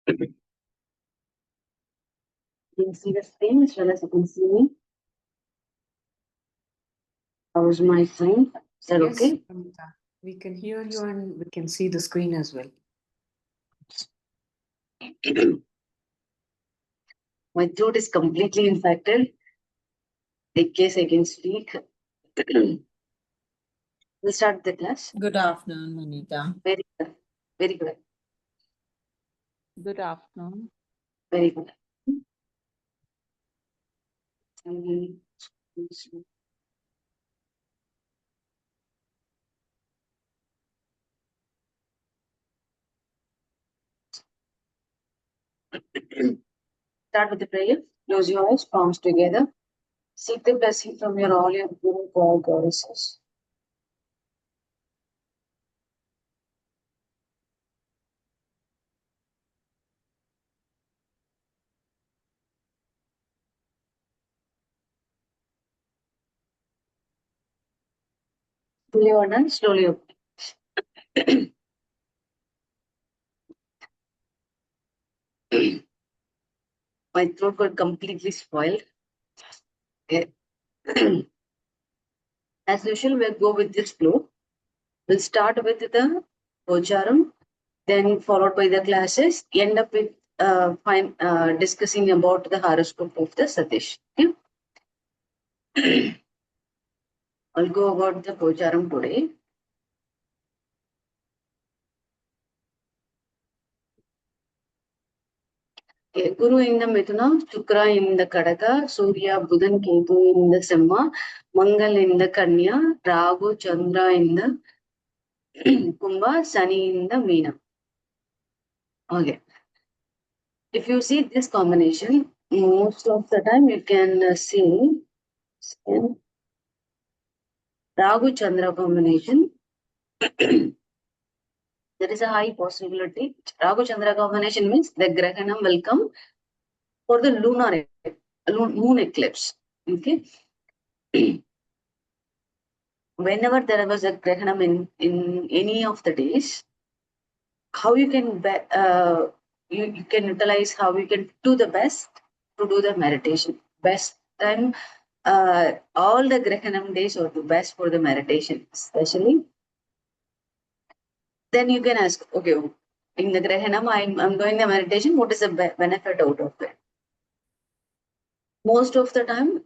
You can see the screen as well as you can see me. How's my screen? Is that Yes, okay? Amita, we can hear you and we can see the screen as well. My throat is completely infected. In case I can speak. We'll start the class. Good afternoon, Manita. Very good. Very good. Good afternoon. Very good. Start with the prayer. Close your eyes, palms together. Seek the blessing from your all your guru God goddesses. Till you are done, slowly open. My throat got completely spoiled. Okay. As usual, we'll go with this flow. We'll start with the Pocharam, then followed by the classes, end up with discussing about the horoscope of the Satish. Okay? I'll go about the Pocharam today. Okay, Guru in the Mithuna, Shukra in the Kadaka, Surya, Buddhan, Ketu in the Simha, Mangal in the Kanya, Ragu, Chandra in the Kumbha, Sani in the Meena. Okay. If you see this combination, most of the time you can see Ragu Chandra combination. There is a high possibility. Ragu Chandra combination means the Grahanam will come for the moon eclipse. Okay. Whenever there was a Grahanam in any of the days, how you can you can utilize how you can do the best to do the meditation. Best time all the Grahanam days are the best for the meditation, especially. Then you can ask, okay, in the Grahanam, I'm doing the meditation. What is the benefit out of it? Most of the time,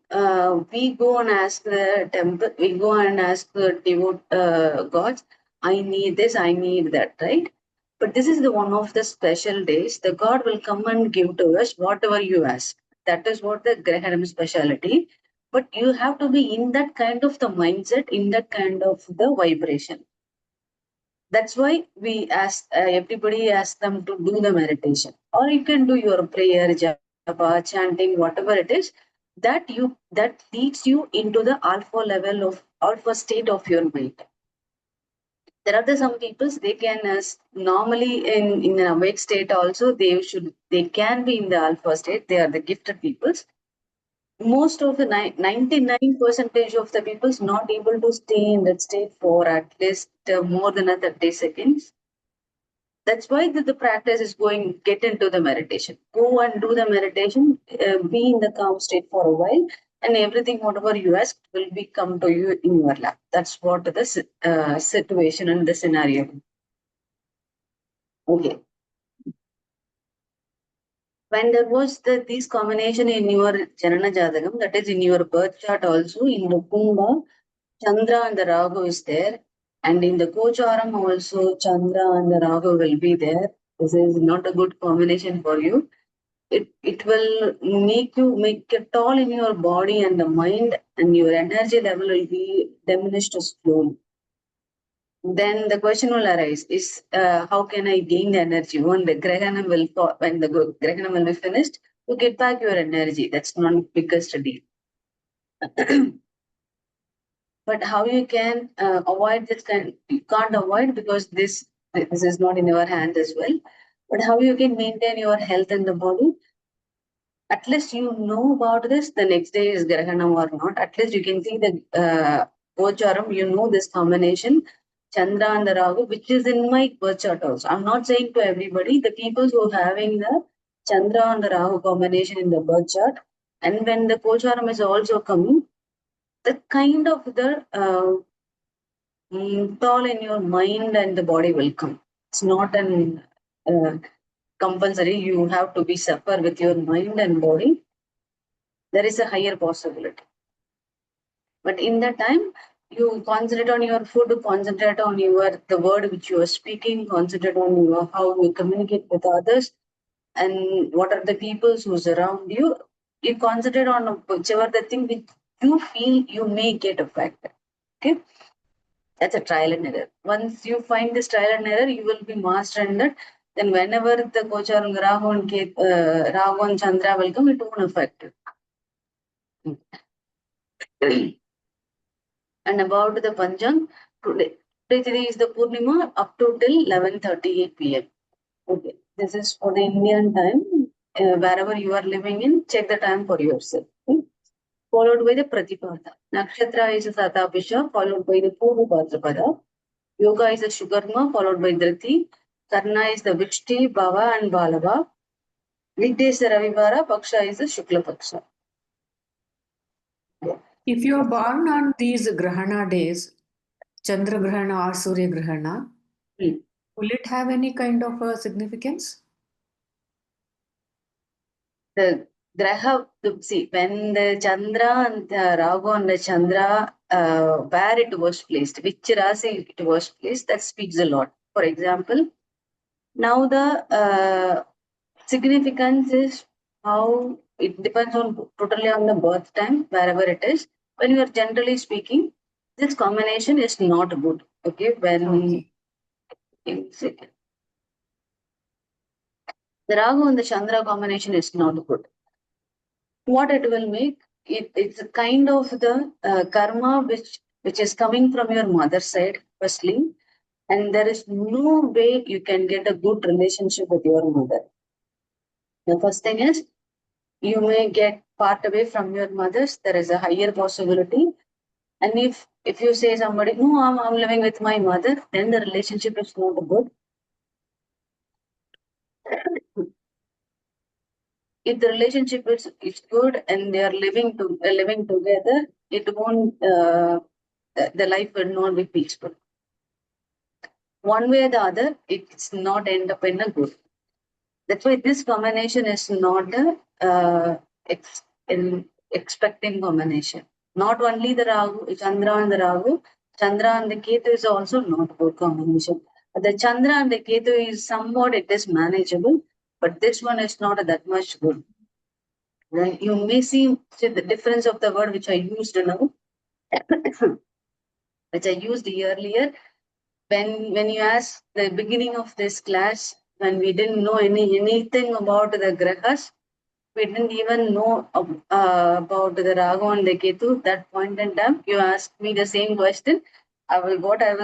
we go and ask the temple, we go and ask the gods, I need this, I need that, right? But this is the one of the special days. The God will come and give to us whatever you ask. That is what the Grahanam speciality. But you have to be in that kind of the mindset, in that kind of the vibration. That's why we ask everybody ask them to do the meditation, or you can do your prayer, japa, chanting, whatever it is. That leads you into the alpha state of your mind. There are some people they can normally in an awake state also they can be in the alpha state. They are the gifted peoples. Most of the 99% of the people is not able to stay in that state for at least more than a 30 seconds. That's why the practice is going get into the meditation. Go and do the meditation, be in the calm state for a while, and everything whatever you ask will be come to you in your lap. That's what the situation and the scenario. Okay. When there was this combination in your Janana Jadagam, that is in your birth chart also, in the Kumbha, Chandra and the Rahu is there. And in the Gocharam also, Chandra and the Rahu will be there. This is not a good combination for you. It will make you make a toll in your body and the mind, and your energy level will be diminished slowly. Then the question will arise is how can I gain the energy? When the Grahanam will be finished, to get back your energy. That's not biggest deal. But how you can avoid this kind? You can't avoid because this is not in your hand as well. But how you can maintain your health in the body? At least you know about this. The next day is Grahanam or not. At least you can see the Gocharam. You know this combination. Chandra and the Rahu, which is in my birth chart also. I'm not saying to everybody, the people who are having the Chandra and the Rahu combination in the birth chart, and when the Kocharam is also coming, the kind of the toll in your mind and the body will come. It's not an compulsory. You have to be suffer with your mind and body. There is a higher possibility. But in that time, you concentrate on your food, concentrate on your the word which you are speaking, concentrate on your how you communicate with others, and what are the people who's around you. You concentrate on whichever the thing which you feel you may get affected. Okay, that's a trial and error. Once you find this trial and error, you will be master in that. Then whenever the Kochar Rahu and Rahu and Chandra will come, it won't affect you. And about the Panchang, today is the Purnima up to till 11:38 p.m. Okay, this is for the Indian time. Wherever you are living in, check the time for yourself. Okay? Followed by the Pratipada. Nakshatra is a Satabhisha, followed by the Puru Bhadrapada. Yoga is the Shukarma, followed by Dhriti. Karna is the Vishti, Bhava, and Balava. Weekday is the Ravivara, Paksha is the Shukla Paksha. If you are born on these Grahana days, Chandra Grahana or Surya Grahana, will it have any kind of a significance? The Graha, see, when the Chandra and the Rahu and the Chandra, where it was placed, which Rasi it was placed, that speaks a lot. For example, now the significance is how it depends on totally on the birth time, wherever it is. When you are generally speaking, this combination is not good. Okay, when the Rahu and the Chandra combination is not good. What it will make, it's a kind of the karma which is coming from your mother's side, firstly, and there is no way you can get a good relationship with your mother. The first thing is you may get part away from your mother's. There is a higher possibility. And if you say somebody, no, I'm living with my mother, then the relationship is not good. If the relationship is good and they are living together, it won't the life will not be peaceful. One way or the other, it's not end up in a good. That's why this combination is not a expecting combination. Not only the Rahu, Chandra and the Rahu, Chandra and the Ketu is also not good combination. But the Chandra and the Ketu is somewhat it is manageable, but this one is not that much good. Then you may see the difference of the word which I used now, which I used earlier. When you asked the beginning of this class, when we didn't know anything about the grahas, we didn't even know about the Rahu and the Ketu. That point in time, you asked me the same question. I will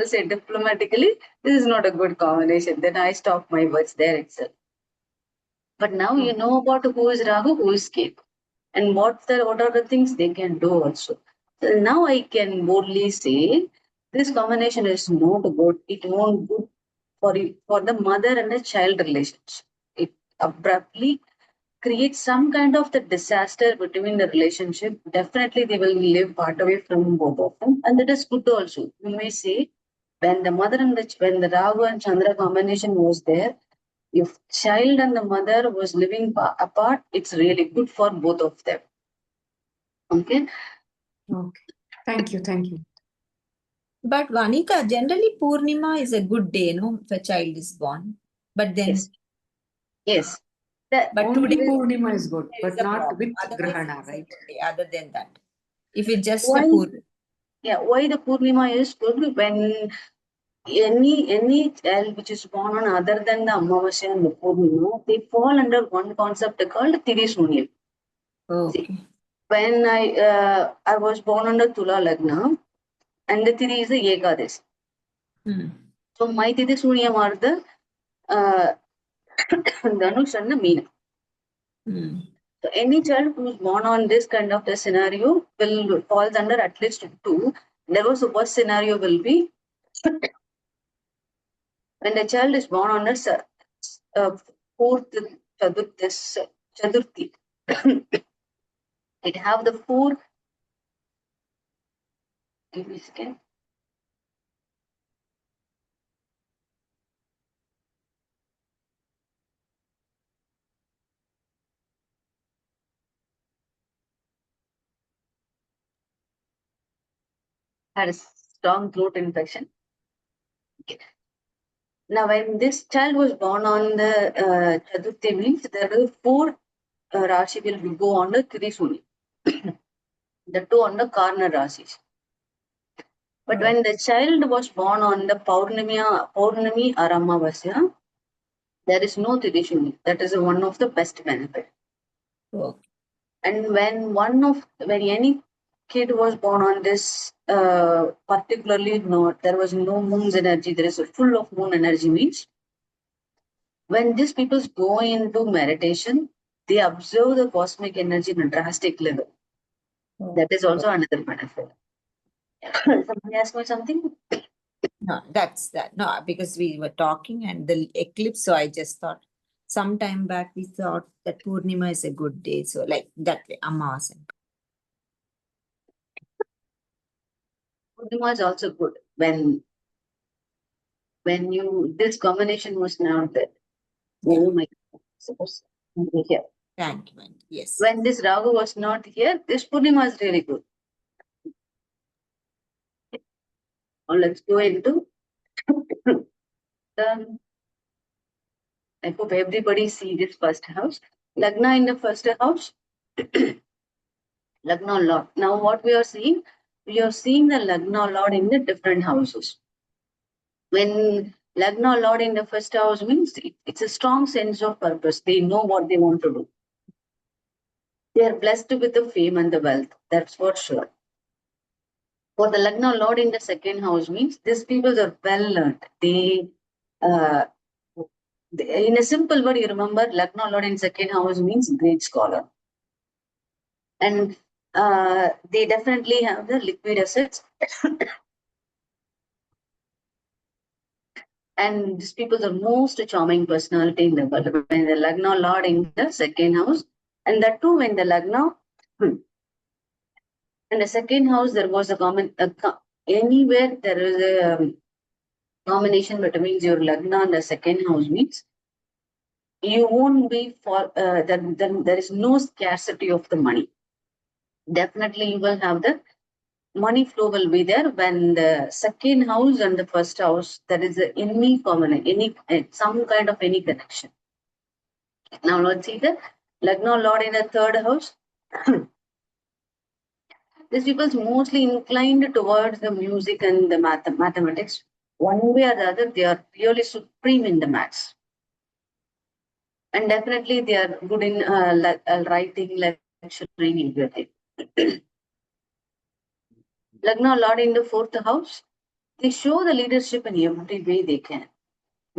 say diplomatically, this is not a good combination. Then I stop my words there itself. But now you know about who is Rahu, who is Ketu, and what are the things they can do also. So now I can boldly say this combination is not good. It won't good for the mother and the child relationship. It abruptly creates some kind of the disaster between the relationship. Definitely they will live part away from both of them, and that is good also. You may say when the mother and when the Rahu and Chandra combination was there, if child and the mother was living apart, it's really good for both of them. Okay. Okay. Thank you. Thank you. But Vanika, generally Purnima is a good day, no, if a child is born. But then, Yes. That but Only today Purnima is good, there is but a not problem. with Otherwise, Grahana, it's a right? good day. Other than that, if it's just a why? Purnima. Yeah. Why the Purnima is good when any child which is born on other than the Amavasya and the Purnima, they fall under one concept called Tirisunyam. See, Okay. when I was born under Tula Lagna, and the Tiri is the Ekadasi. So my Tirisunyam are the Dhanush and the Meena. So any child who is born on this kind of the scenario will falls under at least two. There was the worst scenario will be When the child is born on the fourth Chaturthi, it have the four. Give me a second. Had a strong throat infection. Okay. Now, when this child was born on the Chaturthi, means there were four Rashi will go on the Trishuli, the two on the corner Rashis. But when the child was born on the Paurnami or Amavasya, there is no Trishuli. That is one of the best benefit. Okay. And when any kid was born on this, particularly there was no moon's energy, there is a full of moon energy means when these people go into meditation, they observe the cosmic energy in a drastic level. That is also another benefit. Somebody asked me something? No, that's that. No, because we were talking and the eclipse, so I just thought sometime back we thought that Purnima is a good day. So like that way, Amavasya. Purnima is also good when you this combination was not there. Oh my God. Suppose here. Thank you. Yes. When this Rahu was not here, this Purnima is really good. Now let's go into I hope everybody see this first house. Lagna in the first house. Lagna Lord. Now what we are seeing the Lagna Lord in the different houses. When Lagna Lord in the first house means it's a strong sense of purpose. They know what they want to do. They are blessed with the fame and the wealth. That's for sure. For the Lagna Lord in the second house means these people are well learned. In a simple word, you remember Lagna Lord in second house means great scholar. And they definitely have the liquid assets. And these people are most charming personality in the world. When the Lagna Lord in the second house, and that too when the Lagna in the second house there was a common anywhere there is a combination between your Lagna and the second house means you won't be for then there is no scarcity of the money. Definitely you will have the money flow will be there when the second house and the first house there is any common any some kind of any connection. Now let's see the Lagna Lord in the third house. These people mostly inclined towards the music and the mathematics. One way or the other, they are really supreme in the maths. And definitely they are good in writing, lecturing, everything. Lagna Lord in the fourth house, they show the leadership in every way they can.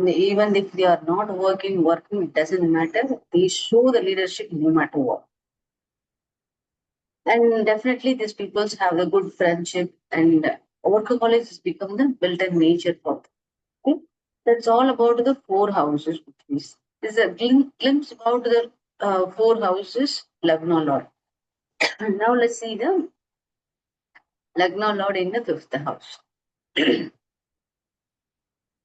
Even if they are not working, it doesn't matter. They show the leadership no matter what. And definitely these people have a good friendship and workaholics has become the built-in nature for them. Okay? That's all about the four houses. This is a glimpse about the four houses, Lagna Lord. And now let's see the Lagna Lord in the fifth house.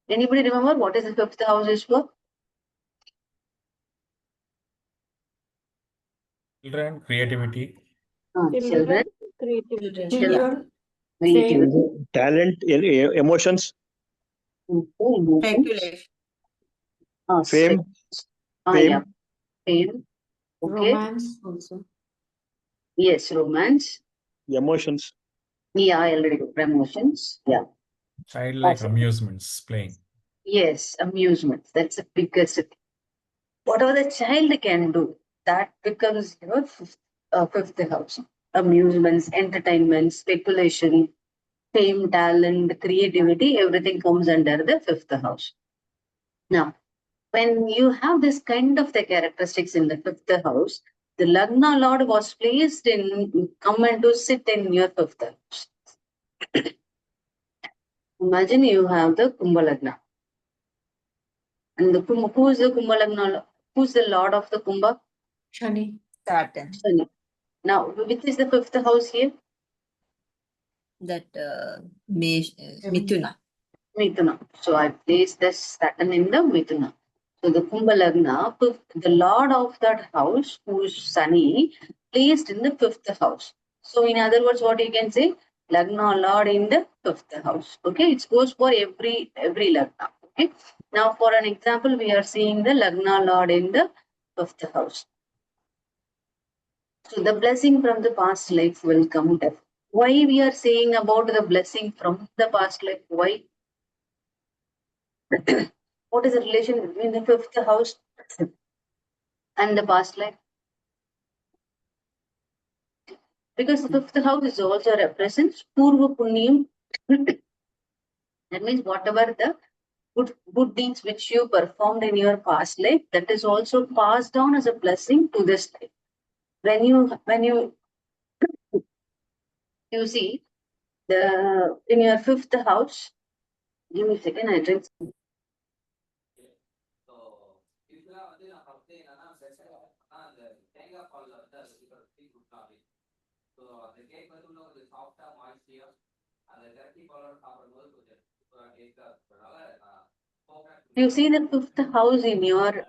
Anybody remember what is the fifth house is for? Children, creativity. Children, Children. Children, creativity, talent, emotions, Speculation. fame, yeah, fame. Okay. romance also. Yes, romance. emotions. Yeah, I already got emotions. Yeah. Childlike Awesome. amusements, playing. Yes, amusement. That's the biggest thing. Whatever the child can do, that becomes fifth house. Amusements, entertainment, speculation, fame, talent, creativity, everything comes under the fifth house. Now, when you have this kind of the characteristics in the fifth house, the Lagna Lord was placed in, come and to sit in your fifth house. Imagine you have the Kumbha Lagna. And the Kumbha, who is the Kumbha Lagna? Who's the Lord of the Kumbha? Shani. Saturn. Shani. Now, which is the fifth house here? That Mithuna. Mithuna. So I place this Saturn in the Mithuna. So the Kumbha Lagna, the Lord of that house, who is Sunny, placed in the fifth house. So in other words, what you can say? Lagna Lord in the fifth house. Okay, it goes for every Lagna. Okay. Now for an example, we are seeing the Lagna Lord in the fifth house. So the blessing from the past life will come death. Why we are saying about the blessing from the past life? Why? What is the relation between the fifth house and the past life? Because the fifth house is also represents Purva Punyam. That means whatever the good deeds which you performed in your past life, that is also passed down as a blessing to this life. When you see the in your fifth house, give me a second, I drink. You see the fifth house in your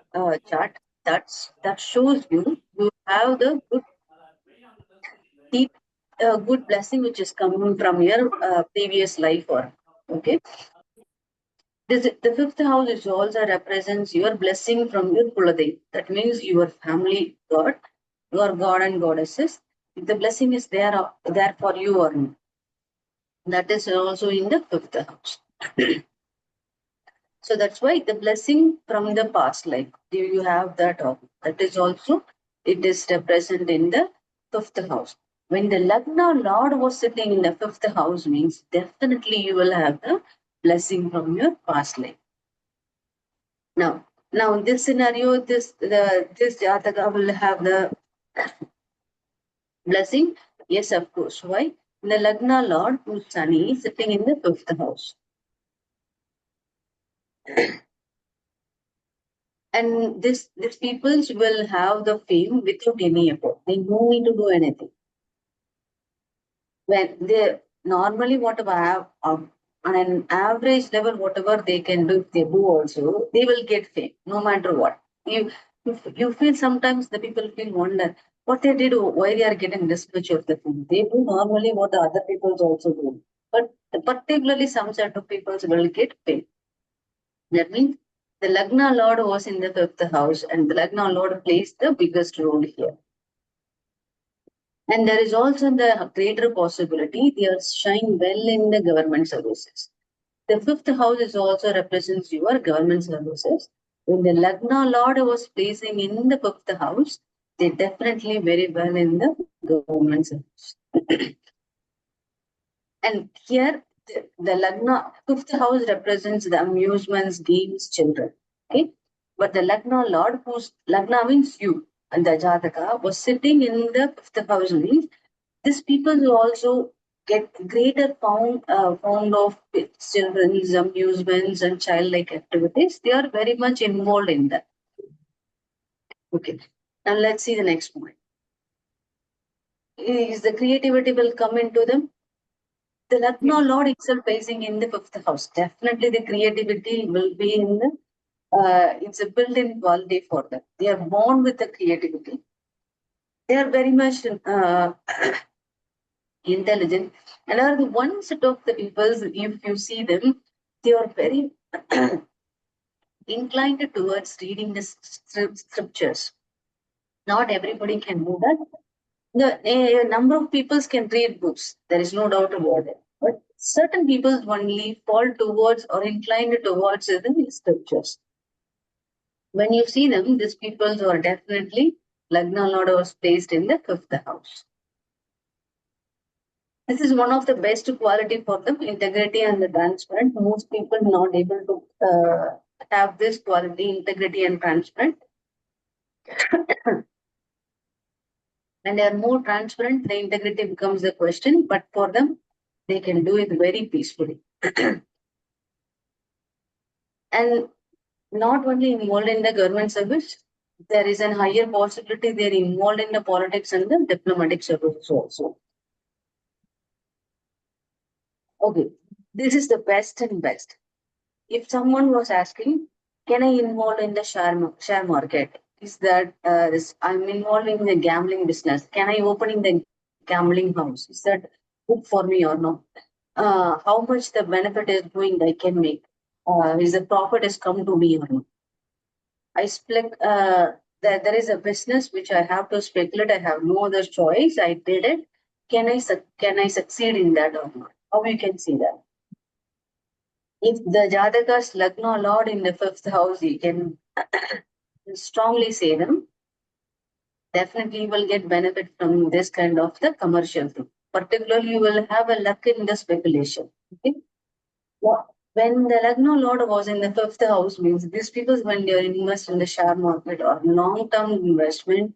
chart. That shows you have the deep good blessing which is coming from your previous life or okay. The fifth house is also represents your blessing from your Kuladev. That means your family God, your God and goddesses. If the blessing is there for you or not. That is also in the fifth house. So that's why the blessing from the past life, do you have that? That is also, it is represented in the fifth house. When the Lagna Lord was sitting in the fifth house means definitely you will have the blessing from your past life. Now in this scenario, this Jataka will have the blessing. Yes, of course. Why? The Lagna Lord, whose Sunny, is sitting in the fifth house. And these peoples will have the fame without any effort. They don't need to do anything. When they normally whatever have on an average level, whatever they can do, they do also, they will get fame no matter what. You feel sometimes the people feel wonder what they did, why they are getting this much of the fame. They do normally what the other people also do, but particularly some set of people will get fame. That means the Lagna Lord was in the fifth house, and the Lagna Lord plays the biggest role here. And there is also the greater possibility they are shine well in the government services. The fifth house is also represents your government services. When the Lagna Lord was placing in the fifth house, they definitely very well in the government service. And here the Lagna fifth house represents the amusements, games, children. Okay. But the Lagna Lord, whose Lagna means you, and the Jataka was sitting in the fifth house means these people who also get greater found of children's amusements and childlike activities. They are very much involved in that. Okay. Now let's see the next point. Is the creativity will come into them? The Lagna Lord itself facing in the fifth house. Definitely the creativity will be in the it's a built-in quality for them. They are born with the creativity. They are very much intelligent. And are the one set of the people, if you see them, they are very inclined towards reading the scriptures. Not everybody can do that. A number of people can read books. There is no doubt about it. But certain people only fall towards or inclined towards the scriptures. When you see them, these people are definitely Lagna Lord was placed in the fifth house. This is one of the best quality for them, integrity and the transparent. Most people not able to have this quality, integrity and transparent. And they are more transparent, the integrity becomes the question, but for them, they can do it very peacefully. And not only involved in the government service, there is a higher possibility they're involved in the politics and the diplomatic service also. Okay, this is the best and best. If someone was asking, can I involve in the share market? Is that I'm involved in the gambling business? Can I open in the gambling house? Is that good for me or not? How much the benefit is going I can make? Is the profit has come to me or not? I split. There is a business which I have to speculate. I have no other choice. I did it. Can I succeed in that or not? How you can see that? If the Jataka's Lagna Lord in the fifth house, you can strongly say them. Definitely you will get benefit from this kind of the commercial thing. Particularly, you will have a luck in the speculation. Okay. When the Lagna Lord was in the fifth house, means these people, when they are invest in the share market or long-term investment,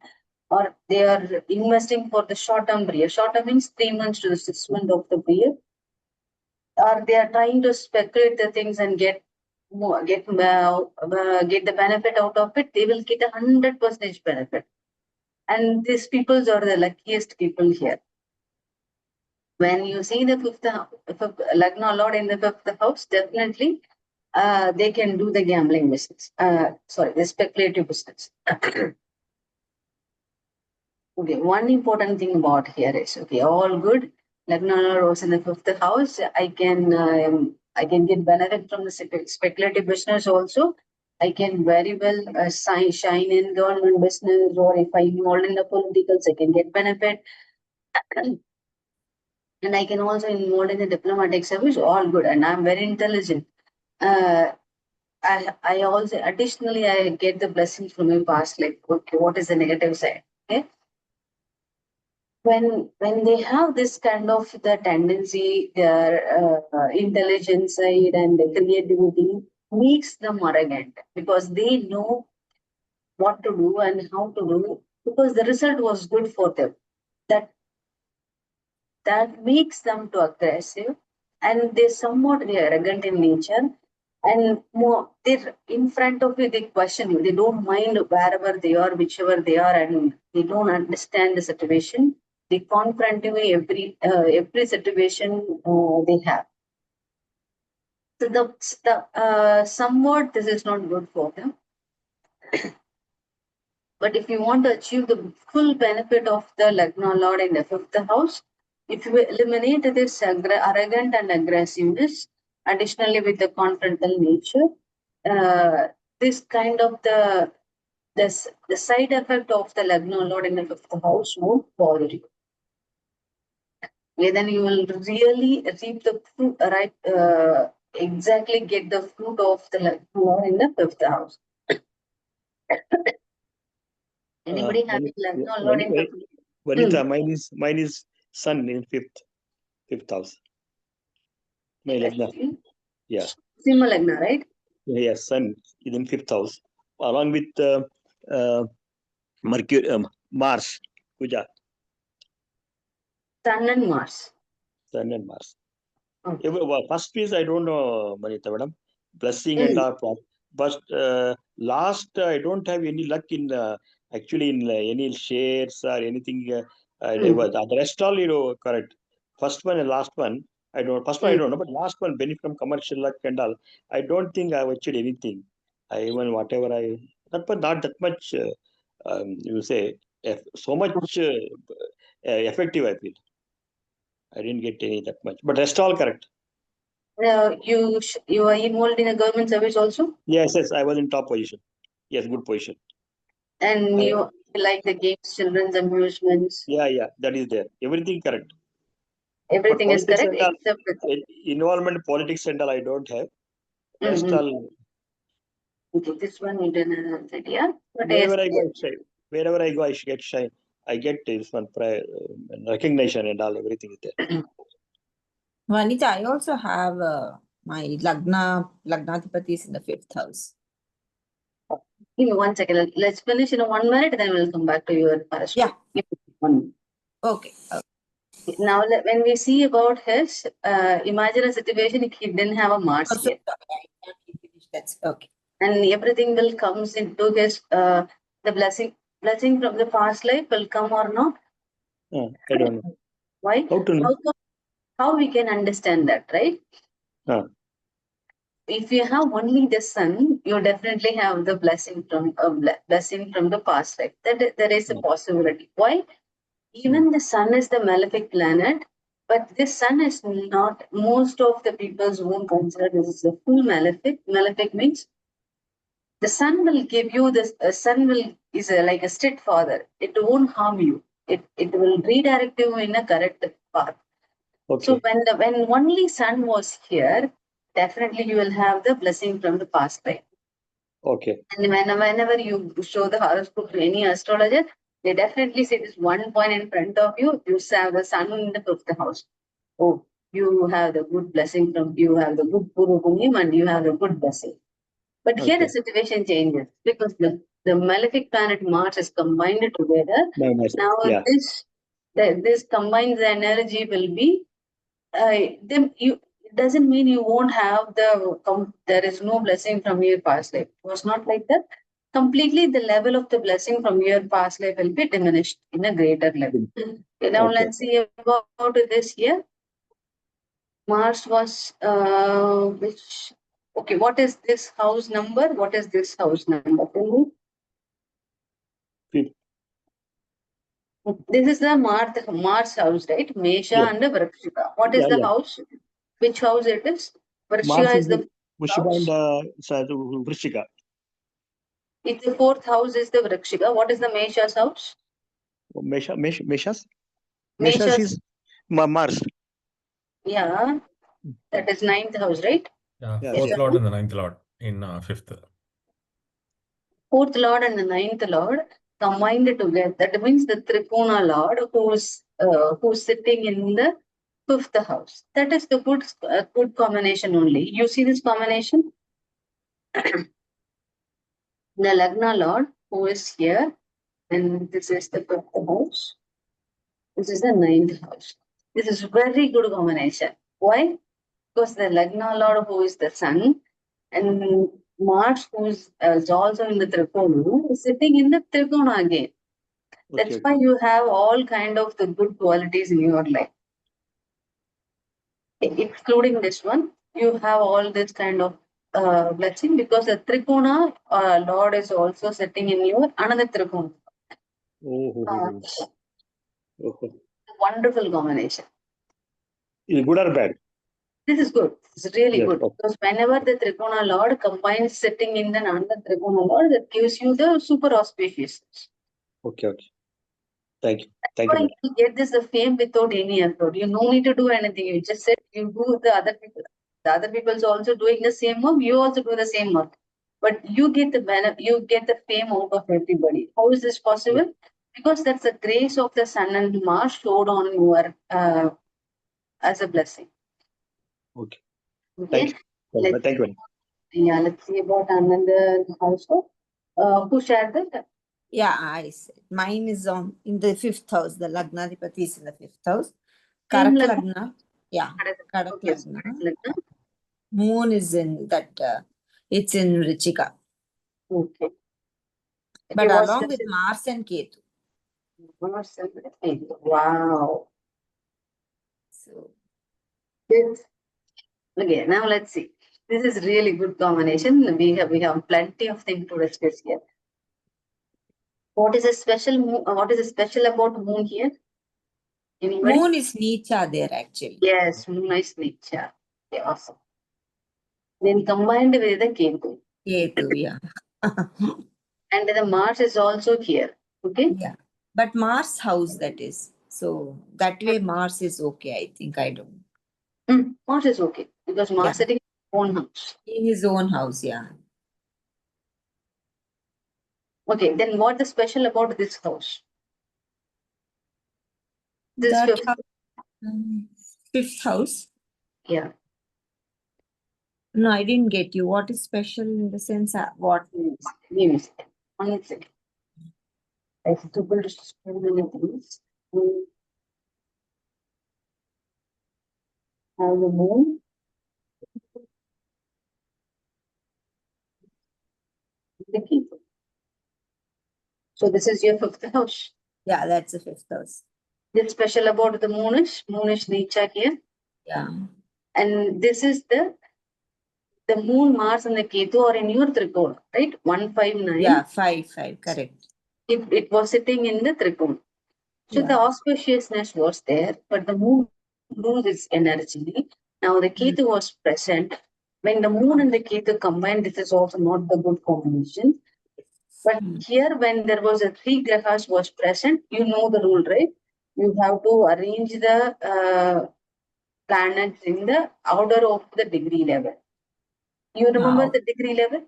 or they are investing for the short-term period. Short-term means 3 months to the 6 months of the period, or they are trying to speculate the things and get more, get the benefit out of it. They will get 100% benefit, and these peoples are the luckiest people here. When you see the fifth Lagna Lord in the fifth house, definitely they can do the gambling business. The speculative business. Okay, one important thing about here is, okay, all good. Lagna Lord was in the fifth house. I can get benefit from the speculative business also. I can very well shine in government business, or if I'm involved in the politicals, I can get benefit. And I can also involved in the diplomatic service, all good. And I'm very intelligent. I also additionally I get the blessings from my past, like, okay, what is the negative side? Okay. When they have this kind of the tendency, their intelligence side and the creativity makes them arrogant, because they know what to do and how to do, because the result was good for them. That makes them too aggressive, and they're somewhat arrogant in nature, and more they're in front of you, they question you, they don't mind wherever they are, whichever they are, and they don't understand the situation. They confront you every situation they have. So the somewhat this is not good for them. But if you want to achieve the full benefit of the Lagna Lord in the fifth house, if you eliminate this arrogant and aggressiveness, additionally with the confrontal nature, this kind of the side effect of the Lagna Lord in the fifth house won't bother you. Then you will really reap the fruit, right? Exactly get the fruit of the Lagna Lord in the fifth house. Anybody having Lagna Lord in fifth? Vanita, mine is Sun in fifth house. My Lagna. Yeah. Simha Lagna, right? Yes, Sun is in fifth house, along with Mercury, Mars, Puja. Sun and Mars. Sun and Mars. Okay. First piece, I don't know, Manita madam. Blessing and all. But last, I don't have any luck in actually in any shares or anything. The rest all, correct. First one and last one, I don't. First one I don't know, but last one, benefit from commercial luck and all. I don't think I've achieved anything. Even whatever but not that much. You say so much effective. I feel I didn't get any that much, but rest all correct. You are involved in a government service also? Yes, I was in top position. Yes, good position. And you like the games, children's amusements? Yeah, that is there. Everything correct. Everything is correct all, except involvement, politics and all, I don't have. Rest all. Okay, this one you didn't have that, yeah. But Wherever I go, wherever I go, I get shine. I get this one recognition and all, everything is there. Vanita, I also have my Lagnadipati is in the fifth house. Give me 1 second. Let's finish in 1 minute, then we'll come back to your horoscope. Yeah. 1 minute. Okay. Now, when we see about his, imagine a situation he didn't have a Mars yet. That's okay. and everything will comes into his the blessing from the past life will come or not. I don't know. Why? How to know? How we can understand that, right? If you have only the sun, you definitely have the blessing from blessing from the past life. That there is a possibility. Why? Even the sun is the malefic planet, but this sun is not. Most of the people won't consider this is a full malefic. Malefic means the sun will give you this. Sun will is like a strict father. It won't harm you. It will redirect you in a correct path. So Okay. when only sun was here, definitely you will have the blessing from the past life. Okay. And whenever you show the horoscope to any astrologer, they definitely say this one point in front of you, you have the sun in the fifth house. Oh, you have the good blessing from, you have the good Puru Punyam and you have the good blessing. But here the Okay. situation changes because the malefic planet Mars is combined together. Minus. Now Yeah. this combined energy will be then you it doesn't mean you won't have there is no blessing from your past life. It was not like that. Completely the level of the blessing from your past life will be diminished in a greater level. Okay, now Okay. let's see about this year. Mars was which okay, what is this house number? What is this house number? Tell me. Fifth. This is the Mars house, right? Mesha Yes. and Vrikshika. What is Yeah. the Yeah. house? Which house it is? Mars Vrikshika is is the Vrishabha house. and Vrishika. If the fourth house is the Vrikshika, what is the Mesha's house? Meshas? Meshas Mesha's, is Mars. yeah, that is ninth house, right? Yeah, Yeah. fourth Mesha's lord house. and the ninth lord in fifth. Fourth lord and the ninth lord combined together. That means the Trikona lord who's sitting in the fifth house. That is the good combination only. You see this combination? The Lagna lord who is here, and this is the fifth house. This is the ninth house. This is very good combination. Why? Because the Lagna Lord who is the sun and Mars who is also in the Trikona is sitting in the Trikona again. That's Okay. why you have all kind of the good qualities in your life. Excluding this one, you have all this kind of blessing because the Trikona Lord is also sitting in your another Trikona. Oh. Wonderful combination. Is it good or bad? This is good. It's really Yes. good Okay. because whenever the Trikona Lord combines sitting in the another Trikona Lord, that gives you the super auspicious. Okay. Thank you. That's Thank you, why madam. you get this the fame without any effort. You no need to do anything. You just sit, you do the other people. The other people's also doing the same work. You also do the same work, but you get you get the fame out of everybody. How is this possible? Because that's the grace of the sun and Mars showed on your as a blessing. Okay. Okay. Thank you. Thank you, madam. Yeah, let's see about another household. Who shared that? Yeah, I said mine is on in the fifth house. The Lagnadipati is in the fifth house. Same Karak like Lagna. Yeah, Karak okay, Lagna. like that. Moon is in that. It's in Richika. Okay. But Okay, what's along with this? Mars and Ketu. Wow. So Yes. Okay, now let's see. This is really good combination. We have plenty of things to discuss here. What is a special what is a special about moon here? Anybody? Moon is Nicha there actually. Yes, moon is nature. Okay, awesome. Then combined with the Ketu. Ketu, yeah. And the Mars is also here. Okay. Yeah. But Mars house that is. So that way Mars is okay, I think. I don't. Mars is okay because Yeah. Mars sitting in his own house. In his own house, yeah. Okay, then what is special about this house? This That fifth, fifth house. yeah. No, I didn't get you. What is special in the sense what? Give me a second. 1 second. I stumbled so many things. We have the moon. the Ketu. So this is your fifth house. Yeah, that's the fifth house. What's special about the moonish Nicha here. Yeah. And this is the moon, Mars, and the Ketu are in your Trikona, right? 159. Yeah, 5, correct. It was sitting in the Trikona. So the Yeah. auspiciousness was there, but the moon lose its energy. Now the Ketu was present. When the moon and the Ketu combined, this is also not the good combination. But here, when there was a 3 grahas was present, you know the rule, right? You have to arrange the planets in the order of the degree level. You remember the degree level?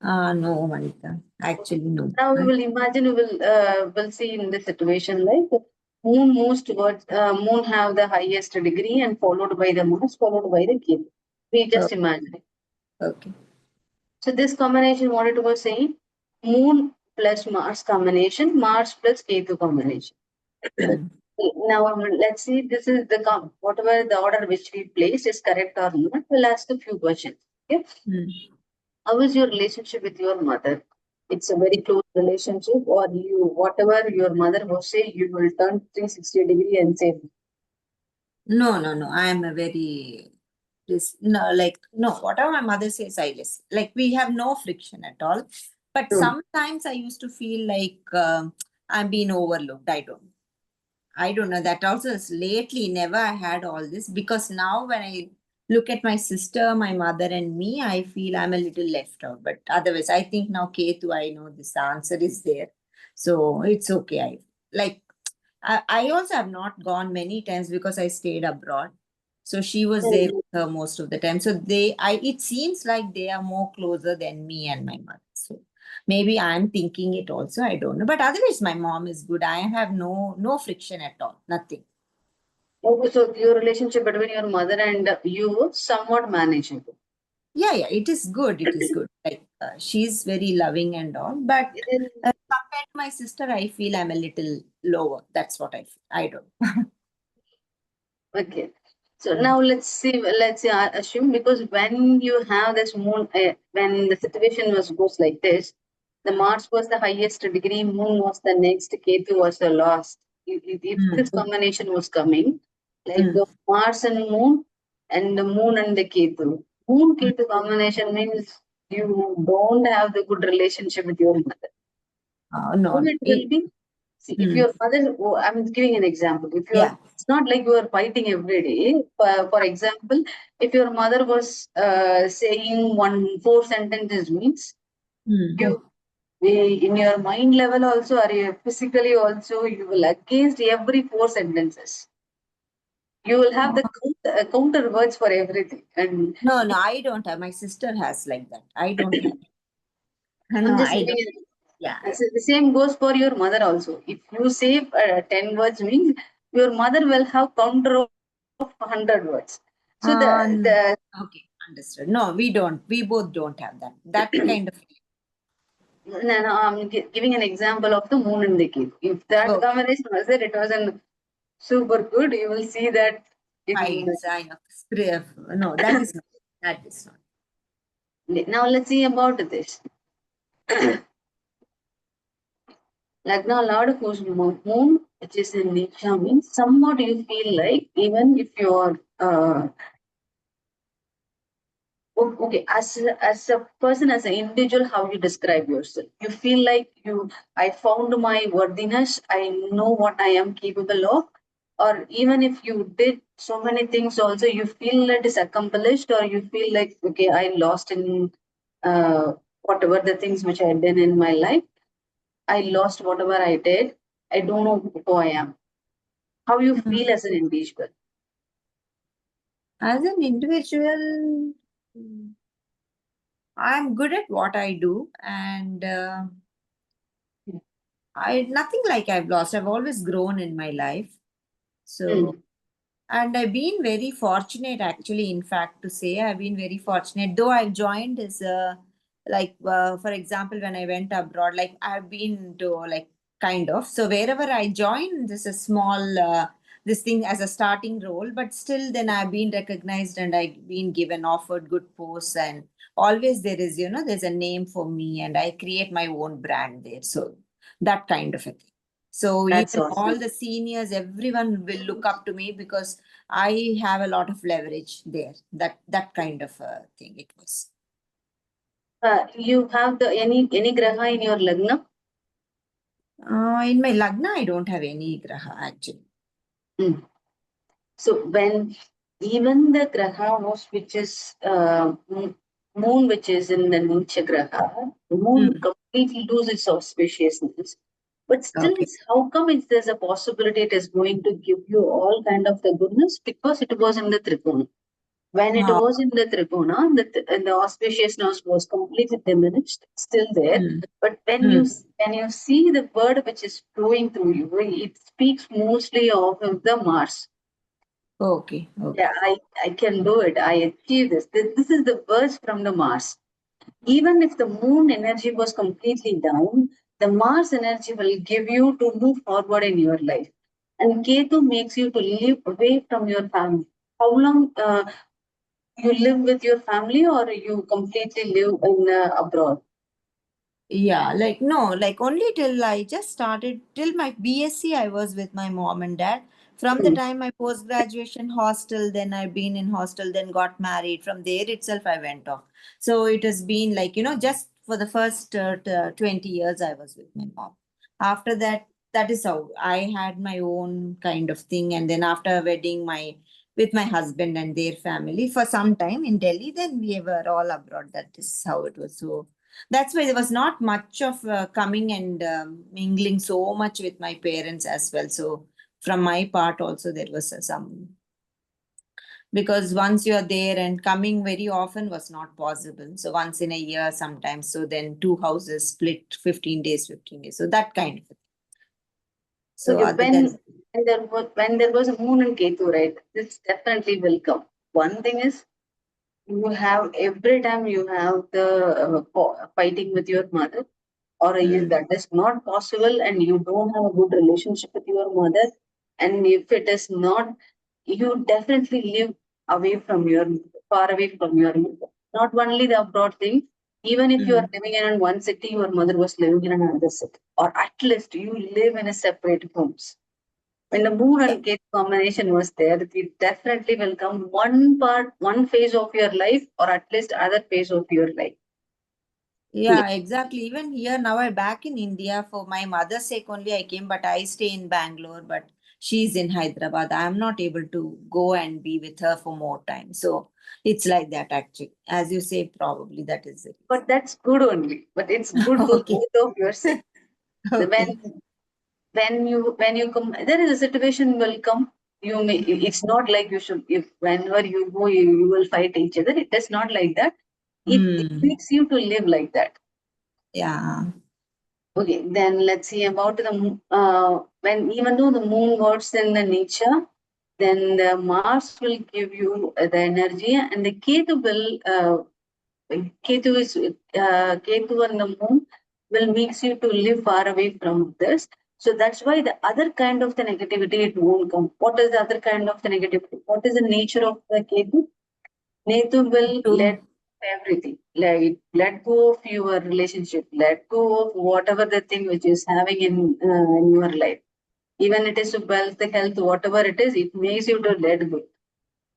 No, Malika. Actually, no. Now we will imagine, will see in this situation like moon moves towards moon have the highest degree and followed by the Mars, followed by the Ketu. We just imagine it. Okay. So this combination, what it was saying, moon plus Mars combination, Mars plus Ketu combination. Now let's see. This is the whatever the order which we place is correct or not. We'll ask a few questions. Okay. How is your relationship with your mother? It's a very close relationship, or you, whatever your mother will say, you will turn 360 degree and say, No. I am a very whatever my mother says, I listen. Like we have no friction at all. But sometimes I used to feel like I'm being overlooked. I don't know. That also is lately never I had all this, because now when I look at my sister, my mother, and me, I feel I'm a little left out. But otherwise, I think now Ketu, I know this answer is there. So it's okay. I also have not gone many times because I stayed abroad. So she was there with her most of the time. So it seems like they are more closer than me and my mother. So maybe I'm thinking it also. I don't know. But otherwise, my mom is good. I have no friction at all. Nothing. okay, so your relationship between your mother and you somewhat manageable. Yeah, it is good. It is good. Like she's very loving and all. But compared to my sister, I feel I'm a little lower. That's what I feel. I don't. Okay. So now let's see, assume, because when you have this moon, when the situation goes like this, the Mars was the highest degree, moon was the next, Ketu was the last. If this combination was coming, like the Mars and moon, and the moon and the Ketu. Moon Ketu combination means you don't have the good relationship with your mother. No. It will be. See, if your mother, I'm giving an example. If you are, it's not like you are fighting every day. For example, if your mother was saying 4 sentences means you in your mind level also, or physically also, you will against every 4 sentences. You will have the counter words for everything. And No, I don't have. My sister has like that. I don't have. I'm No, just I giving don't. it. Yeah. So the same goes for your mother also. If you say 10 words means your mother will have counter of 100 words. So Okay, understood. No, we don't. We both don't have that. That kind of. no, I'm giving an example of the moon and the cave. If that combination was there, it was super good. You will see that. Sign of spirit. No, that is not. That is not. Now let's see about this. Lagna Lord whose moon, which is in Nisha, means somewhat you feel like even if you are okay, as a person, as an individual, how you describe yourself? You feel like I found my worthiness. I know what I am capable of. Or even if you did so many things, also you feel that is accomplished, or you feel like okay, I lost in whatever the things which I did in my life. I lost whatever I did. I don't know who I am. How you feel as an individual? As an individual, I'm good at what I do, and nothing like I've lost. I've always grown in my life. So, and I've been very fortunate, actually. In fact, to say I've been very fortunate. Though I've joined as for example, when I went abroad, like I've been to like kind of. So wherever I join, this is a small this thing as a starting role, but still, then I've been recognized and I've been given offered good posts and always there is, there's a name for me and I create my own brand there. So that kind of a thing. So That's even all awesome. the seniors, everyone will look up to me because I have a lot of leverage there. That kind of a thing it was. You have any graha in your Lagna? In my Lagna, I don't have any graha actually. Mm. So when even the graha which is moon, which is in the Nicha graha, the moon completely loses its auspiciousness. But still, Okay. how come there's a possibility it is going to give you all kind of the goodness? Because it was in the Trikona. When it Ah, was in the Trikona, the auspiciousness was completely diminished, still there. mm, But mm. when you see the word which is flowing through you, it speaks mostly of the Mars. Okay. Yeah, Okay. I can do it. I achieve this. This is the verse from the Mars. Even if the moon energy was completely down, the Mars energy will give you to move forward in your life. And Ketu makes you to live away from your family. How long you live with your family, or you completely live in abroad? Yeah, like no, like only till I just started, till my BSc, I was with my mom and dad. From the Mm, time my post graduation hostel, then I've been in hostel, then got married. From there itself, I went off. So it has been like, just for the first 20 years, I was with my mom. After that, that is how I had my own kind of thing. And then after wedding, with my husband and their family for some time in Delhi, then we were all abroad. That is how it was. So that's why there was not much of coming and mingling so much with my parents as well. So from my part also there was some, because once you are there and coming very often was not possible. So once in a year sometimes. So then two houses split 15 days, 15 days. So that kind of a thing. So okay, other than when there was a moon and Ketu, right? This definitely will come. One thing is, you have every time you have the fighting with your mother, or that is not possible, and you don't have a good relationship with your mother, and if it is not, you definitely live away from your far away from your mother. Not only the abroad thing, even if you are living in one city, your mother was living in another city, or at least you live in a separate homes. When the moon and Ketu combination was there, it definitely will come one phase of your life, or at least other phase of your life. yeah, exactly. Even here now, I'm back in India for my mother's sake only I came, but I stay in Bangalore, but she's in Hyderabad. I'm not able to go and be with her for more time. So it's like that actually. As you say, probably that is it. But that's good only. But it's good for Okay. both of your sake. Okay. When you come, there is a situation will come. You may. It's not like you should. If whenever you go, you will fight each other. It is not like that. It makes you to live like that. Yeah. Okay, then let's see about when even though the moon works in the nature, then the Mars will give you the energy, and the Ketu will Ketu and the moon will makes you to live far away from this. So that's why the other kind of the negativity it won't come. What is the other kind of the negativity? What is the nature of the Ketu? Ketu will To, let everything, like let go of your relationship, let go of whatever the thing which is having in your life. Even it is wealth, health, whatever it is, it makes you to let go.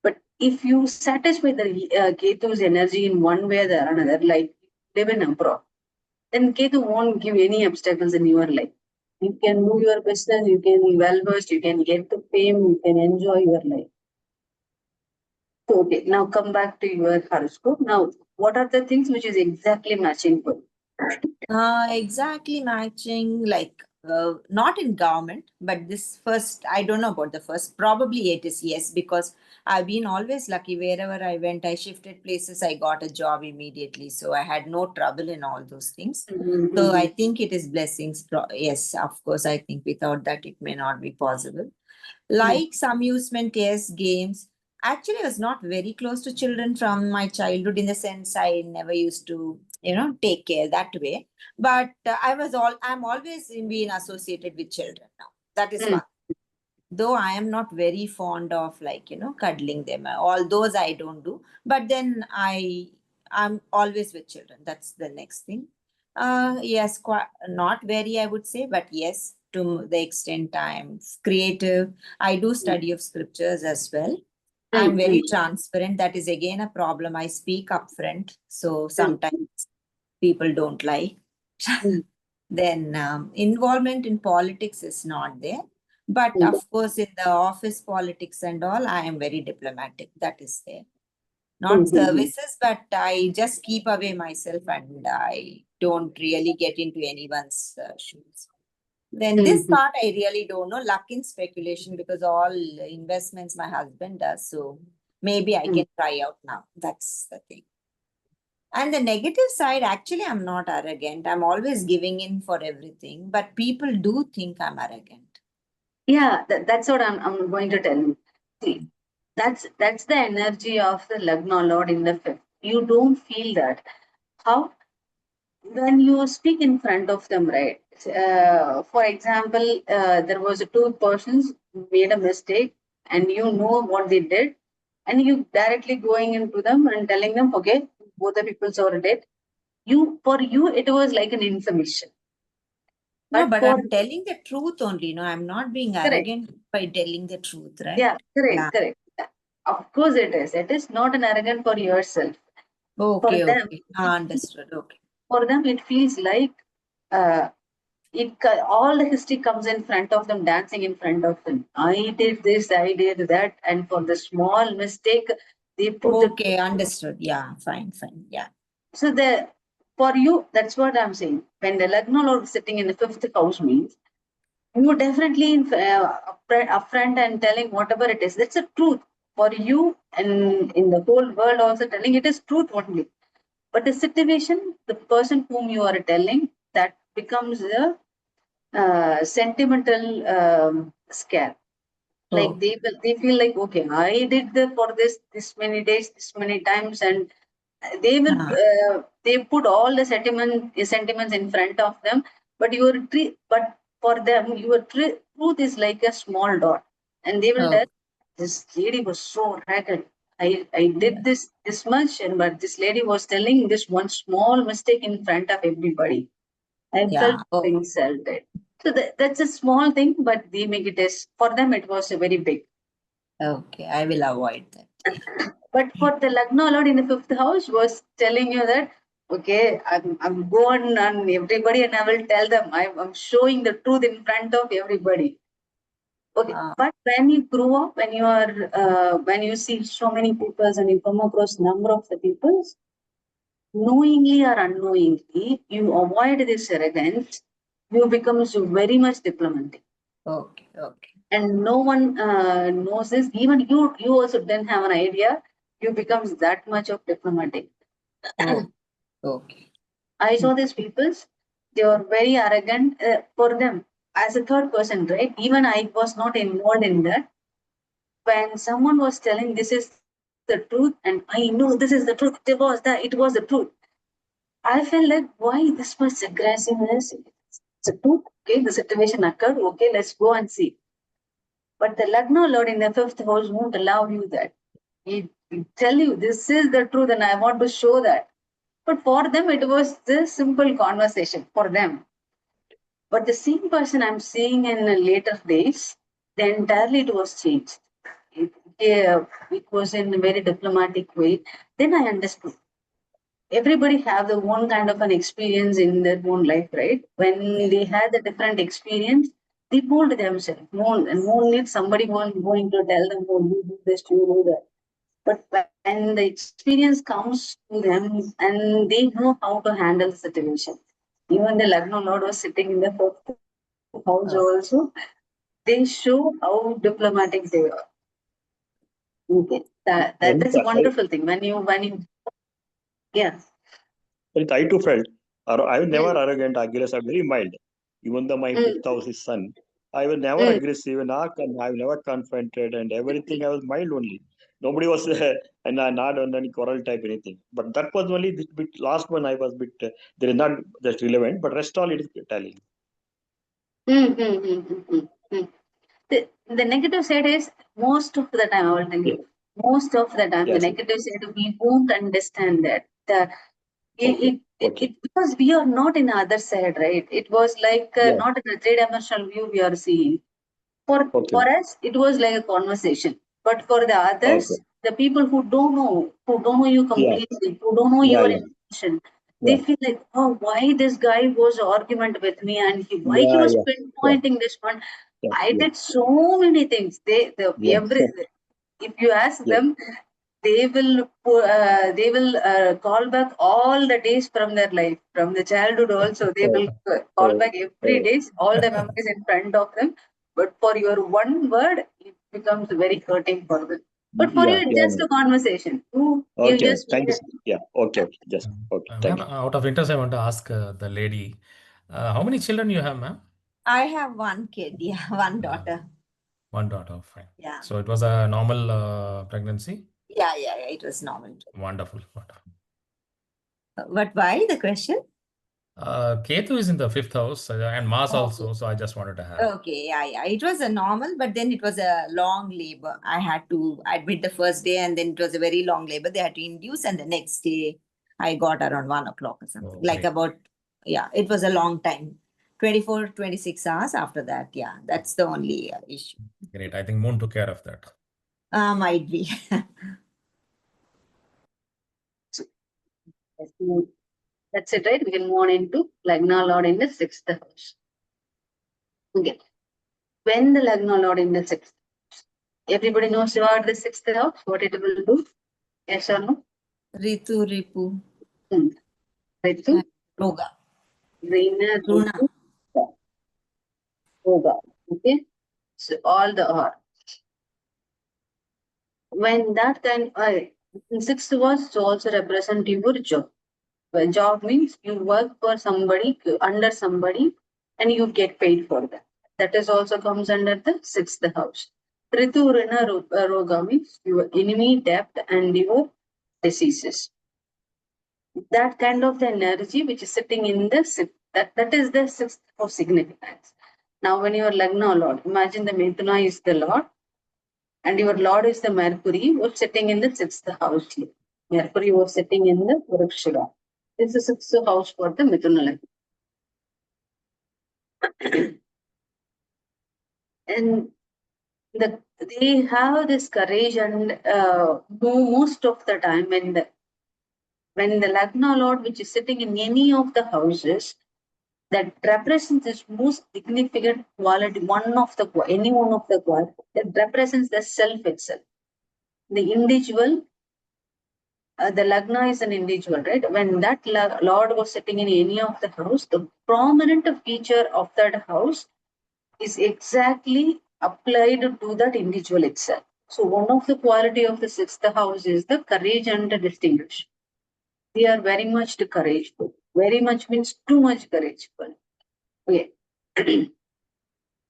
But if you satisfy the Ketu's energy in one way or the another, like live in abroad, then Ketu won't give any obstacles in your life. You can do your business, you can be well versed, you can get the fame, you can enjoy your life. So, okay, now come back to your horoscope. Now, what are the things which is exactly matching for you? exactly matching, like not in government, but this first, I don't know about the first. Probably it is yes, because I've been always lucky. Wherever I went, I shifted places, I got a job immediately. So I had no trouble in all those things. So I think it is blessings. Yes, of course, I think without that, it may not be possible. Likes, amusement, yes, games. Actually, I was not very close to children from my childhood in the sense I never used to, take care that way. But I'm always being associated with children now. That is Mm. one. Though I am not very fond of like, cuddling them. All those I don't do. But then I'm always with children. That's the next thing. Yes, quite, not very, I would say, but yes, to the extent I'm creative. I do study of scriptures as well. I'm very transparent. That is again a problem. I speak upfront, so sometimes people don't like. Then involvement in politics is not there. But of course, in the office politics and all, I am very diplomatic. That is there. Not services, but I just keep away myself and I don't really get into anyone's shoes. Then this part I really don't know. Luck in speculation because all investments my husband does. So maybe I can try out now. That's the thing. And the negative side, actually, I'm not arrogant. I'm always giving in for everything, but people do think I'm arrogant. Yeah, that's what I'm going to tell you. See, that's the energy of the Lagna Lord in the fifth. You don't feel that. How? When you speak in front of them, right? For example, there was two persons who made a mistake, and you know what they did, and you directly going into them and telling them, okay, both the people are dead. For you, it was like an information. No, But but for I'm telling the truth only. No, I'm not being correct. arrogant by telling the truth, right? Yeah, correct, Yeah. correct. Of course, it is. It is not an arrogant for yourself. Okay, For them, okay. Understood. Okay. for them, it feels like uh, all the history comes in front of them, dancing in front of them. I did this, I did that, and for the small mistake, they put the. Okay, understood. Yeah, fine, fine. Yeah. So the for you, that's what I'm saying. When the Lagna Lord sitting in the fifth house means you definitely upfront and telling whatever it is. That's the truth for you, and in the whole world also telling it is truth only. But the situation, the person whom you are telling, that becomes a sentimental scare. Like Oh, they feel like, okay, I did for this many days, this many times, and they will they put all the sentiments in front of them. But but for them, your truth is like a small dot, and they will oh, tell this lady was so ragged. I did this much, and but this lady was telling this one small mistake in front of everybody. I felt yeah. Oh, insulted. So that's a small thing, but they make it as for them it was a very big. okay. I will avoid that. But for the Lagna Lord in the fifth house was telling you that okay, I'm going on everybody and I will tell them I'm showing the truth in front of everybody. Okay, but when you grow up, when you are when you see so many people and you come across number of the people, knowingly or unknowingly, you avoid this arrogance. You become so very much diplomatic, Okay, okay. and no one knows this. Even you also didn't have an idea. You becomes that much of diplomatic. Oh, okay. I saw these peoples. They were very arrogant for them as a third person, right? Even I was not involved in that. When someone was telling this is the truth, and I know this is the truth, it was the truth. I felt like, why this much aggressiveness? It's a truth. Okay, the situation occurred. Okay, let's go and see. But the Lagna Lord in the fifth house won't allow you that. He tell you this is the truth, and I want to show that. But for them, it was this simple conversation for them. But the same person I'm seeing in the later days, the entirely it was changed. It was in a very diplomatic way. Then I understood. Everybody have their own kind of an experience in their own life, right? When they had a different experience, they told themselves. No need somebody going to tell them, oh, you do this, you do that. But when the experience comes to them and they know how to handle the situation. Even the Lagna Lord was sitting in the fourth house Oh, also. They show how diplomatic they are. Okay. That's a wonderful thing. When you yeah. I too felt, I was never Mm, arrogant, aggressive, I'm very mild. Even though my mm, fifth house is son, I was never mm. aggressive, and I was never confronted, and everything I was mild only. Nobody was, and not on any quarrel type anything. But that was only this bit, last one I was bit, there is not just relevant, but rest all it is telling. Mm, mm, mm, mm, mm, mm. The negative side is most of the time, I will tell Yeah, you, most of the time, the yes, negative side, we won't understand that. Because we are not in the other side, right? It was like not in a three-dimensional view we are seeing. For us, it was like a conversation. But for the others, the people who don't know you completely, who don't know your intention, they feel like, oh, why this guy was argument with me and why he was pinpointing this one. I did so many things. If you ask them, they will call back all the days from their life, from the childhood also. They will call back every days, all the memories in front of them. But for your one word, it becomes very hurting for them. But for you, it's just a conversation. You just thank you. Yeah, okay. Just okay. Thank Ma'am, you. out of interest, I want to ask the lady, how many children you have, ma'am? I have one kid, one daughter. One daughter, fine. Yeah. So it was a normal pregnancy? Yeah, it was normal. Wonderful, wonderful. But why the question? Ketu is in the 5th house and Mars also, so I just wanted to have. Okay, yeah. It was a normal, but then it was a long labor. I had to admit the first day, and then it was a very long labor. They had to induce, and the next day I got around 1 o'clock or something. It was a long time. 24, 26 hours after that. Yeah, that's the only issue. Great. I think Moon took care of that. Might be. That's it, right? We can move on into Lagna Lord in the 6th house. Okay. When the Lagna Lord in the 6th house, everybody knows about the 6th house, what it will do? Yes or no? Ritu, Ripu. Ritu? Roga. Rina, Ritu, Roga. Okay. So all the R. When that kind, 6th was to also represent your job. Well, job means you work for somebody, under somebody, and you get paid for that. That is also comes under the 6th house. Ritu Rina Roga means your enemy, debt, and your diseases. That kind of the energy which is sitting in the 6th, that is the 6th of significance. Now, when your Lagna Lord, imagine the Mithuna is the Lord, and your Lord is the Mercury, was sitting in the 6th house here. Mercury was sitting in the Vrikshara. This is the 6th house for the Mithuna Lagna. And they have this courage and most of the time when the Lagna Lord, which is sitting in any of the houses, that represents its most significant quality, any one of the quality that represents the self itself. The individual, the Lagna is an individual, right? When that Lord was sitting in any of the house, the prominent feature of that house is exactly applied to that individual itself. So one of the quality of the 6th house is the courage and the distinguish. They are very much courageful. Very much means too much courageful. Okay.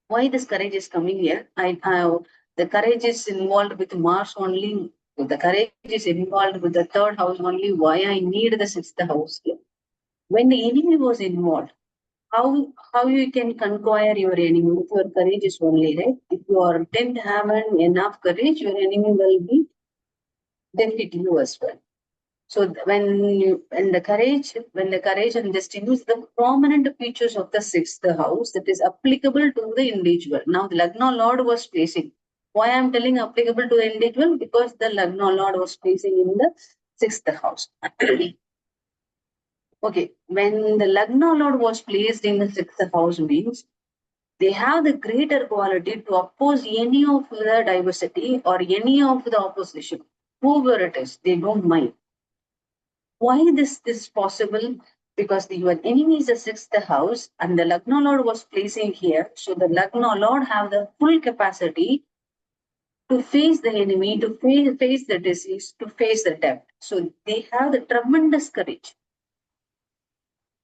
Why this courage is coming here? The courage is involved with Mars only. The courage is involved with the 3rd house only. Why I need the 6th house here? When the enemy was involved, how you can conquer your enemy with your courage is only, right? If you didn't have enough courage, your enemy will be defeat you as well. So when the courage and distinguish the prominent features of the 6th house that is applicable to the individual. Now the Lagna Lord was placing. Why I'm telling applicable to the individual? Because the Lagna Lord was placing in the 6th house. Okay, when the Lagna Lord was placed in the 6th house means they have the greater quality to oppose any of the diversity or any of the opposition, whoever it is, they don't mind. Why this is possible? Because your enemy is the 6th house and the Lagna Lord was placing here. So the Lagna Lord have the full capacity to face the enemy, to face the disease, to face the death. So they have the tremendous courage.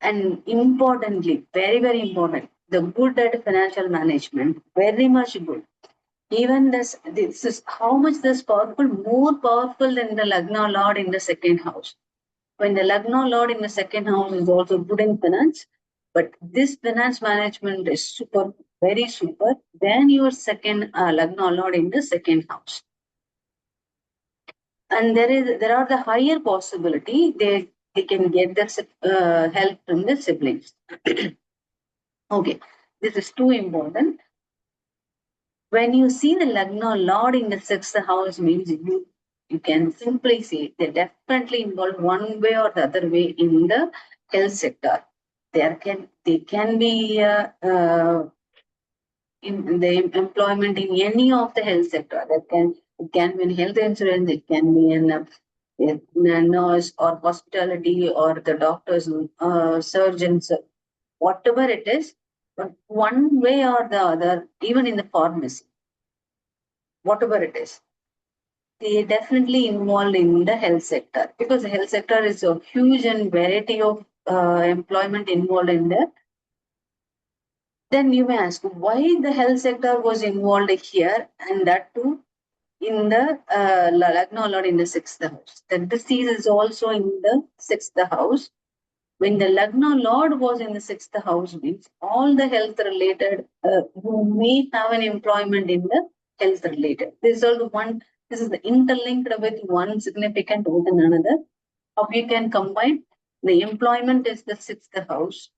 And importantly, very, very important, the good at financial management, very much good. Even this is how much this powerful, more powerful than the Lagna Lord in the 2nd house. When the Lagna Lord in the 2nd house is also good in finance, but this finance management is super, very super, then your second Lagna Lord in the 2nd house. And there are the higher possibility. they can get the help from the siblings. Okay, this is too important. When you see the Lagna Lord in the sixth house, means you can simply say they're definitely involved one way or the other way in the health sector. They can be in the employment in any of the health sector. It can be in health insurance, it can be in a nurse or hospitality or the doctors, surgeons, whatever it is, but one way or the other, even in the pharmacy, whatever it is, they definitely involved in the health sector, because the health sector is a huge and variety of employment involved in there. Then you may ask why the health sector was involved here, and that too in the Lagna Lord in the sixth house. The disease is also in the sixth house. When the Lagna Lord was in the sixth house, means all the health related, you may have an employment in the health related. This is also one, this is the interlinked with one significant with another. How you can combine the employment is the sixth house.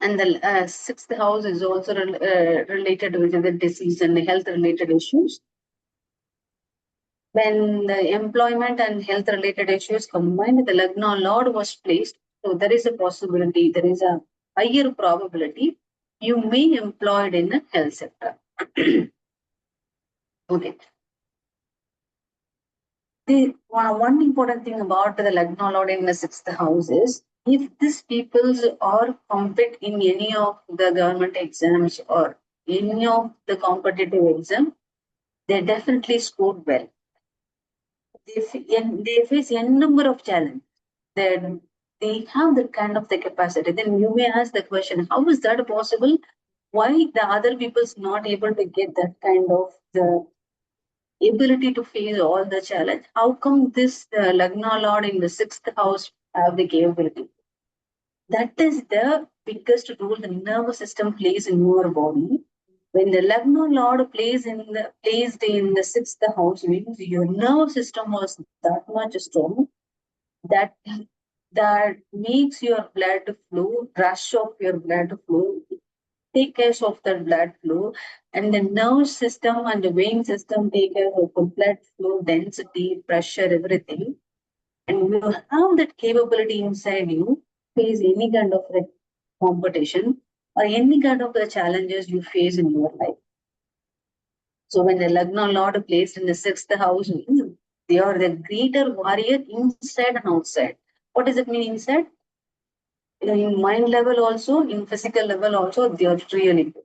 And the sixth house is also related with the disease and the health related issues. When the employment and health related issues combined, the Lagna Lord was placed. So there is a possibility, there is a higher probability you may employed in the health sector. Okay. The one important thing about the Lagna Lord in the sixth house is, if these peoples are compete in any of the government exams or any of the competitive exam, they definitely scored well. They face a number of challenges. Then they have that kind of the capacity. Then you may ask the question, how is that possible? Why the other people's not able to get that kind of the ability to face all the challenge? How come this Lagna Lord in the sixth house have the capability? That is the biggest role the nervous system plays in your body. When the Lagna Lord placed in the sixth house, means your nerve system was that much strong that makes your blood flow, rush of your blood flow, take care of the blood flow, and the nerve system and the vein system take care of the blood flow, density, pressure, everything. And you have that capability inside you, face any kind of like competition or any kind of the challenges you face in your life. So when the Lagna Lord placed in the sixth house, means they are the greater warrior inside and outside. What does it mean inside? In mind level also, in physical level also, they are really good.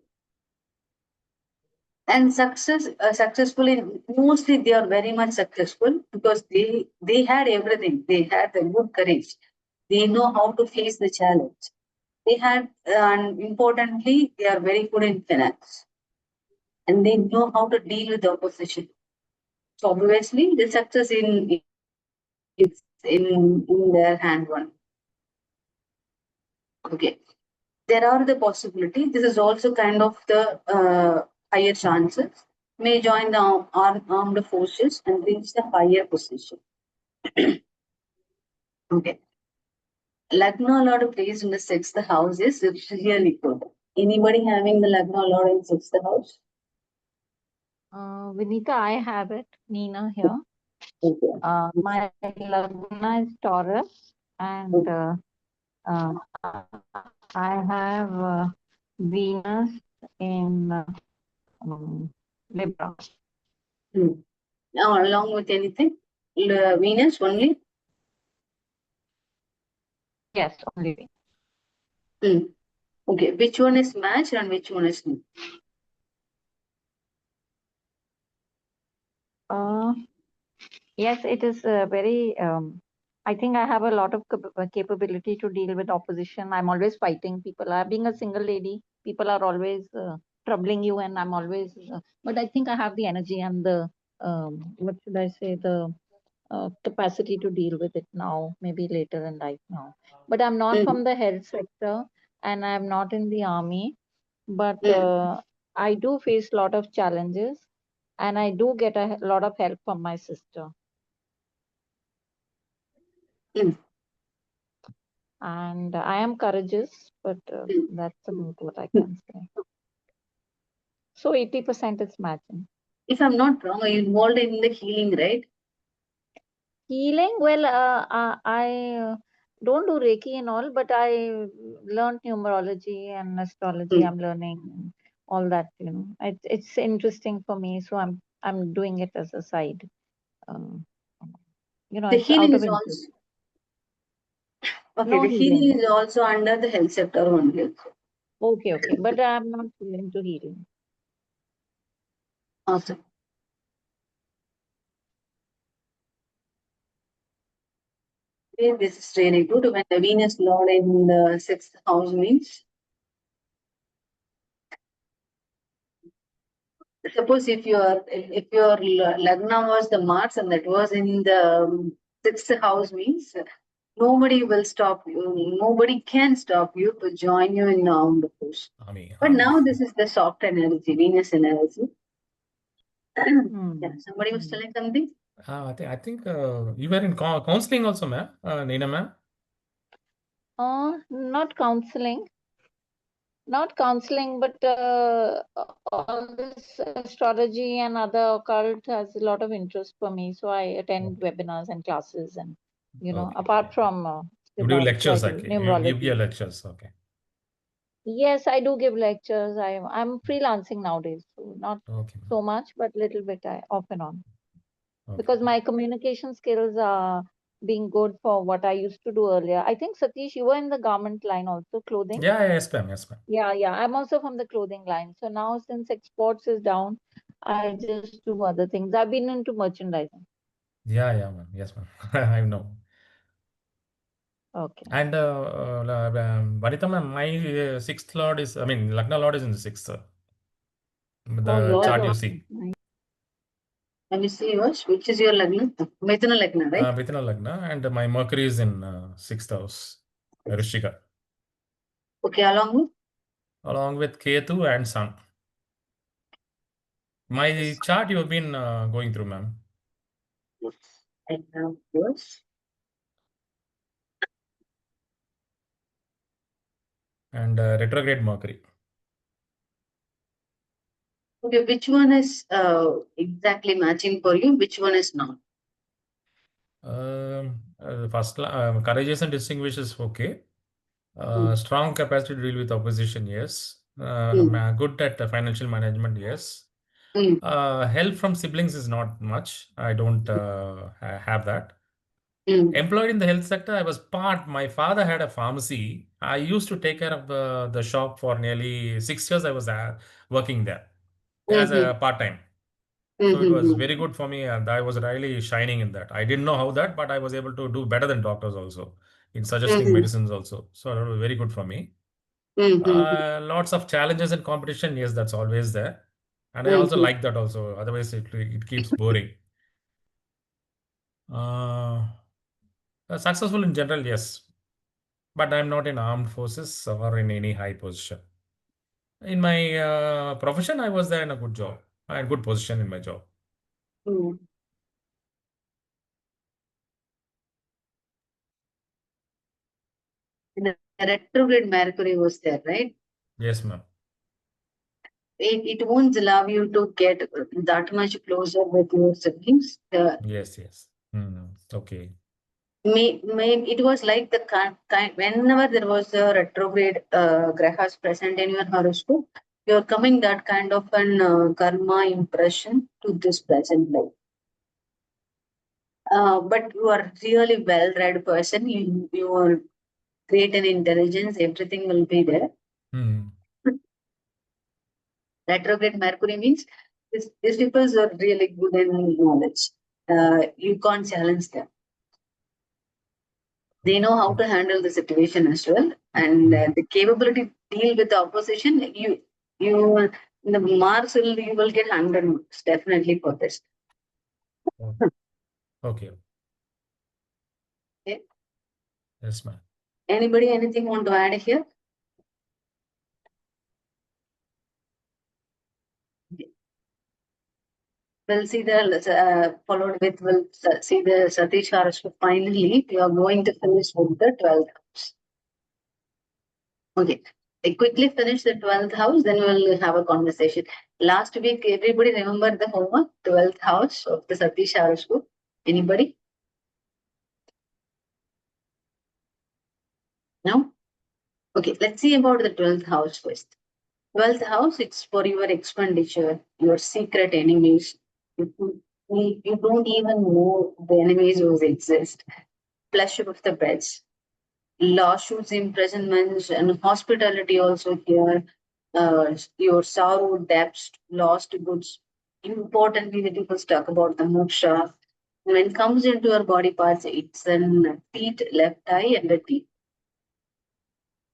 And successfully, mostly they are very much successful because they had everything. They had the good courage. They know how to face the challenge. They had, and importantly, they are very good in finance, and they know how to deal with the opposition. So obviously, the success it's in their hand one. Okay. There are the possibility. This is also kind of the higher chances. May join the armed forces and reach the higher position. Okay. Lagna Lord placed in the sixth house is really good. Anybody having the Lagna Lord in sixth house? Vinita, I have it. Nina here. Okay. My Lagna is Taurus, and I have Venus in Libra. Now, along with anything, Venus only. Yes, only Venus. Okay, which one is matched and which one is new? Yes, it is very. I think I have a lot of capability to deal with opposition. I'm always fighting people. Being a single lady, people are always troubling you, and I'm always. But I think I have the energy and the what should I say, the capacity to deal with it now, maybe later in life now. But I'm not from the health sector, and I'm not in the army. But I do face a lot of challenges, and I do get a lot of help from my sister. and I am courageous, but that's about what I can say. So 80% is matching. If I'm not wrong, are you involved in the healing, right? Healing, well, I don't do Reiki and all, but I learned numerology and astrology. I'm learning all that, It's interesting for me, so I'm doing it as a side. Um, The it's healing out is of also interest. okay. No The healing healing. is also under the health sector only. Okay, but I'm not into healing. Awesome. Okay, this is really good. When the Venus Lord in the 6th house means, suppose if your Lagna was the Mars and that was in the 6th house means nobody will stop you. Nobody can stop you to join you in the push. But now this is the soft energy, Venus energy. Yeah, somebody was telling something. I think you were in counseling also, ma'am. Neena, ma'am. Not counseling. Not counseling, but all this astrology and other occult has a lot of interest for me. So I attend webinars and classes, and apart from You do SIVA, which I lectures, do, okay. You give your numerology. lectures, okay. Yes, I do give lectures. I'm freelancing nowadays, so not Okay. so much, but little bit off and on. Okay. Because my communication skills are being good for what I used to do earlier. I think Satish, you were in the garment line also, clothing. Yeah, yes, ma'am. Yes, ma'am. Yeah. I'm also from the clothing line. So now since exports is down, I just do other things. I've been into merchandising. Yeah, ma'am. Yes, ma'am. I know. Okay. And Vanita, ma'am, my sixth lord is, Lagna lord is in the sixth. The Yours chart you also. see. Let me see yours. Which is your Lagna? Mithuna Lagna, right? Mithuna Lagna, and my Mercury is in sixth house, Rishika, Okay, along with Ketu and Sun. My chart you have been going through, ma'am. I have yours. And retrograde Mercury. Okay, which one is exactly matching for you? Which one is not? First, courageous and distinguished is okay. Strong capacity to deal with opposition, yes. Good at financial management, yes. Help from siblings is not much. I don't have that. Employed in the health sector, I was my father had a pharmacy. I used to take care of the shop for nearly 6 years. I was working there as a part-time. So it was very good for me, and I was really shining in that. I didn't know how that, but I was able to do better than doctors also in suggesting medicines also. So it was very good for me. Lots of challenges and competition, yes, that's always there. And I also like that also. Otherwise, it keeps boring. Successful in general, yes. But I'm not in armed forces or in any high position. In my profession, I was there in a good job. I had good position in my job. The retrograde Mercury was there, right? Yes, ma'am. It won't allow you to get that much closer with your siblings. Yes. Okay. It was like the kind whenever there was a retrograde grahas present in your horoscope, you're coming that kind of an karma impression to this present life. But you are really well-read person. You are great in intelligence. Everything will be there. Retrograde Mercury means these people are really good in knowledge. You can't challenge them. They know how to handle the situation as well, and the capability to deal with the opposition. You the marks you will get 100 marks definitely for this. Okay. Okay. Yes, ma'am. Anybody anything want to add here? We'll see the followed with we'll see the Satish horoscope. Finally, we are going to finish with the 12th house. Okay. I quickly finish the 12th house, then we'll have a conversation. Last week, everybody remember the homework, 12th house of the Satish horoscope? Anybody? No? Okay, let's see about the 12th house first. 12th house, it's for your expenditure, your secret enemies. You don't even know the enemies who exist. Pleasure of the beds, lawsuits, imprisonments, and hospitality also here. Your sorrow, debts, lost goods. Importantly, the people talk about the moksha. When it comes into your body parts, it's an feet, left eye, and the teeth.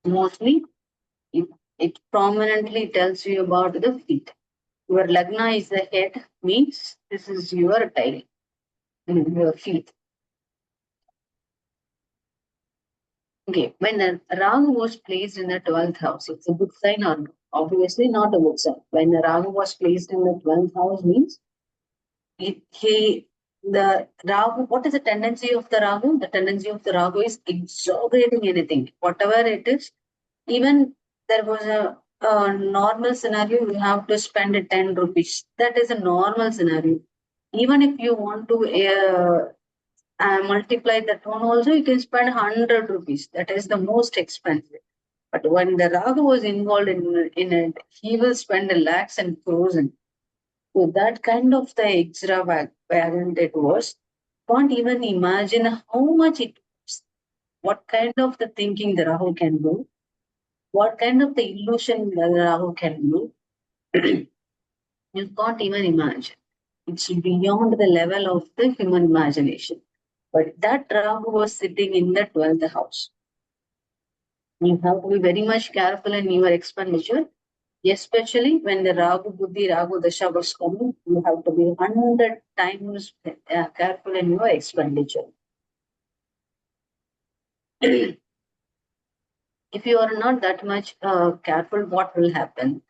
Mostly, it prominently tells you about the feet. Your lagna is the head, means this is your tail, your feet. Okay, when the Rahu was placed in the 12th house, it's a good sign or no? Obviously not a good sign. When the Rahu was placed in the 12th house means the Rahu, what is the tendency of the Rahu? The tendency of the Rahu is exaggerating anything, whatever it is. Even there was a normal scenario, you have to spend 10 rupees. That is a normal scenario. Even if you want to multiply that one also, you can spend 100 rupees. That is the most expensive. But when the Rahu was involved in it, he will spend lakhs and crores. So that kind of the extravagant it was. Can't even imagine how much it was. What kind of the thinking the Rahu can do. What kind of the illusion the Rahu can do. You can't even imagine. It's beyond the level of the human imagination. But that Rahu was sitting in the 12th house. You have to be very much careful in your expenditure, especially when the Rahu Buddhi, Rahu Dasha was coming. You have to be 100 times careful in your expenditure. If you are not that much careful, what will happen?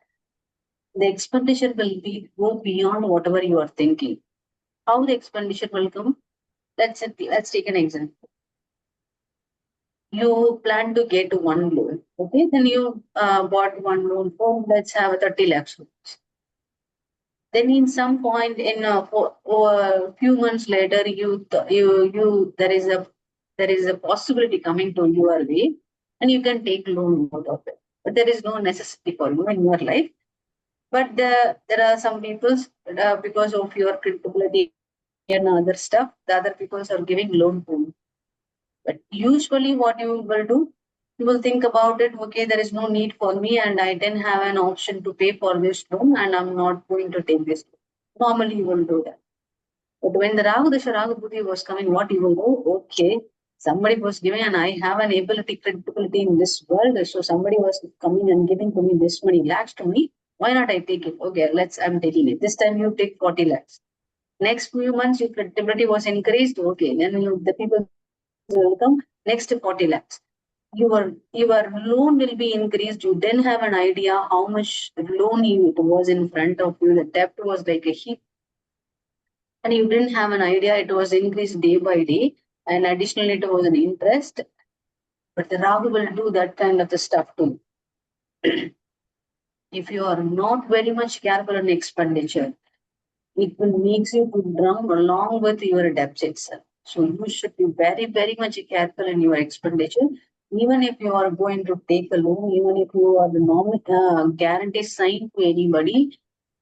The expenditure will go beyond whatever you are thinking. How the expenditure will come? Let's take an example. You plan to get one loan, okay? Then you bought one loan for, let's have 30 lakhs rupees. Then in some point in a few months later, there is a possibility coming to your way, and you can take loan out of it. But there is no necessity for you in your life. But there are some people because of your credibility and other stuff, the other people are giving loan to you. But usually, what you will do, you will think about it. Okay, there is no need for me, and I didn't have an option to pay for this loan, and I'm not going to take this loan. Normally, you will do that. But when the Rahu Dasha Rahu Buddhi was coming, what you will do? Okay, somebody was giving, and I have an ability, credibility in this world. So somebody was coming and giving to me this many lakhs to me. Why not I take it? Okay, I'm taking it. This time you take 40 lakhs. Next few months, your credibility was increased. Okay, then the people will come. Next 40 lakhs. Your loan will be increased. You didn't have an idea how much loan it was in front of you. The debt was like a heap, and you didn't have an idea it was increased day by day, and additionally it was an interest. But the Rahu will do that kind of the stuff too. If you are not very much careful in expenditure, it will make you to drown along with your debts itself. So you should be very, very much careful in your expenditure. Even if you are going to take a loan, even if you are the normal guarantee signed to anybody,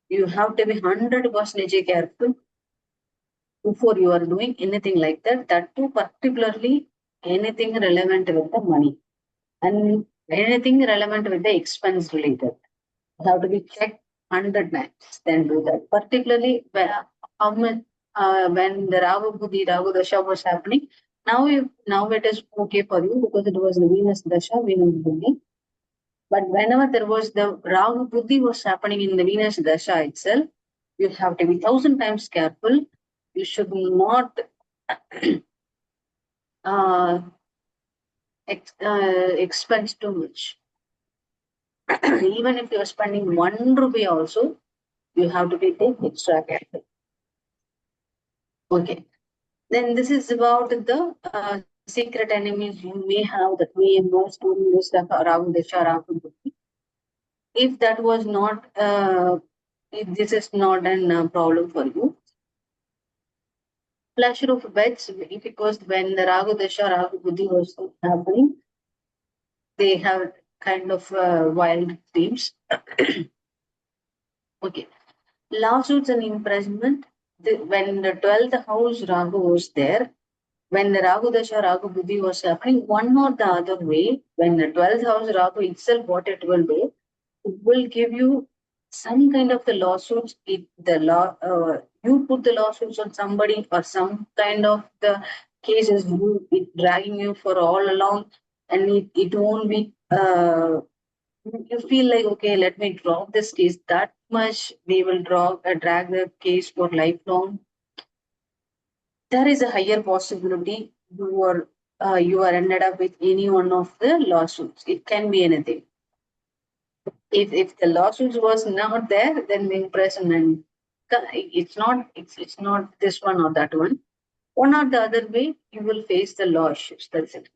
you have to be 100% careful before you are doing anything like that. That too, particularly anything relevant with the money and anything relevant with the expense related. You have to be checked 100 times, then do that. Particularly how much when the Rahu Buddhi, Rahu Dasha was happening. Now it is okay for you because it was the Venus Dasha, Venus Buddhi. But whenever there was the Rahu Buddhi was happening in the Venus Dasha itself, you have to be 1,000 times careful. You should not uh, expense too much. Even if you are spending 1 rupee also, you have to be take extra careful. Okay. Then this is about the secret enemies you may have that may emerge during this Rahu Dasha Rahu Buddhi. If that was not, if this is not a problem for you, pleasure of beds, if it was when the Rahu Dasha Rahu Buddhi was happening, they have kind of wild dreams. Okay. Lawsuits and imprisonment. When the 12th house Rahu was there, when the Rahu Dasha Rahu Buddhi was happening, one or the other way, when the 12th house Rahu itself, what it will give you some kind of the lawsuits. The law, you put the lawsuits on somebody or some kind of the cases, it dragging you for all along, and it won't be. You feel like, okay, let me drop this case. That much they will drag the case for lifelong. There is a higher possibility you are ended up with any one of the lawsuits. It can be anything. If the lawsuits was not there, then the imprisonment, it's not this one or that one. One or the other way, you will face the lawsuits. That's it.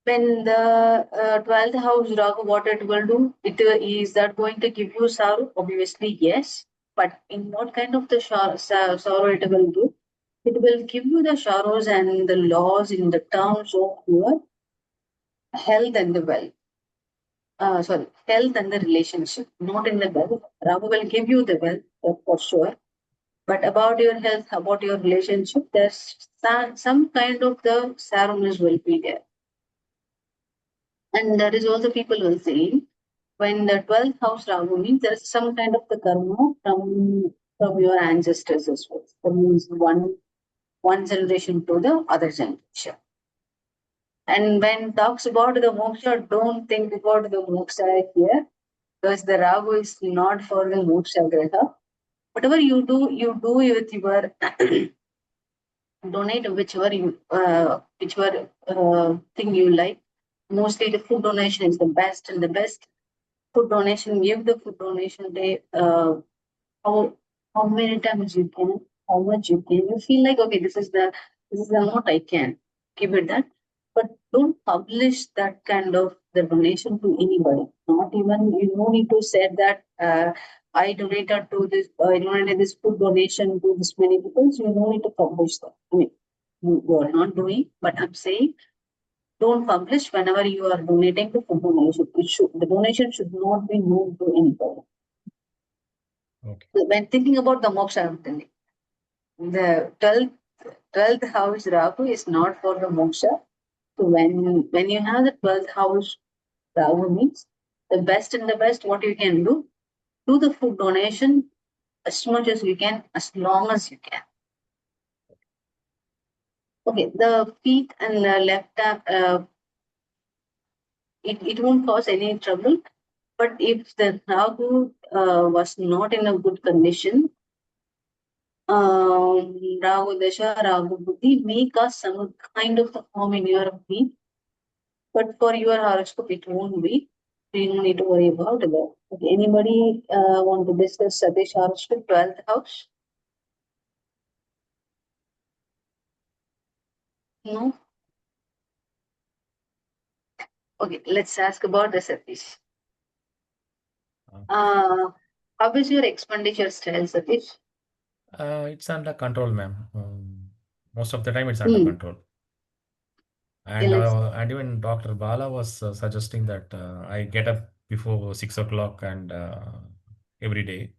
When the 12th house Rahu, what it will do, is that going to give you sorrow? Obviously, yes. But in what kind of the sorrow it will do? It will give you the sorrows and the laws in the terms of your health and the wealth. Health and the relationship, not in the wealth. Rahu will give you the wealth, for sure. But about your health, about your relationship, there's some kind of the sorrowness will be there. And there is also people will say, when the 12th house Rahu means there is some kind of the karma from your ancestors as well. That means one generation to the other generation. And when talks about the moksha, don't think about the moksha here, because the Rahu is not for the moksha graha. Whatever you do with your donate whichever thing you like. Mostly the food donation is the best, and the best food donation, give the food donation day, how many times you can, how much you can. You feel like, okay, this is the amount I can give it that, but don't publish that kind of the donation to anybody. Not even, you no need to say that I donated this food donation to this many people. So you don't need to publish that. I mean, you are not doing, but I'm saying, don't publish whenever you are donating the food donation. The donation should not be known to anybody. Okay. When thinking about the moksha, I'm telling, the 12th house Rahu is not for the moksha. So when you have the 12th house Rahu means the best and the best, what you can do the food donation as much as you can, as long as you can. Okay, the feet and the left arm, it won't cause any trouble. But if the Rahu was not in a good condition, Rahu Dasha, Rahu Buddhi may cause some kind of harm in your feet. But for your horoscope, it won't be. So you don't need to worry about that. Okay, anybody want to discuss Satish horoscope, 12th house? No? Okay, let's ask about the Satish. How is your expenditure style, Satish? It's under control, ma'am. Most of the time, it's under control. And even Dr. Bala was suggesting that I get up before 6 o'clock and every day.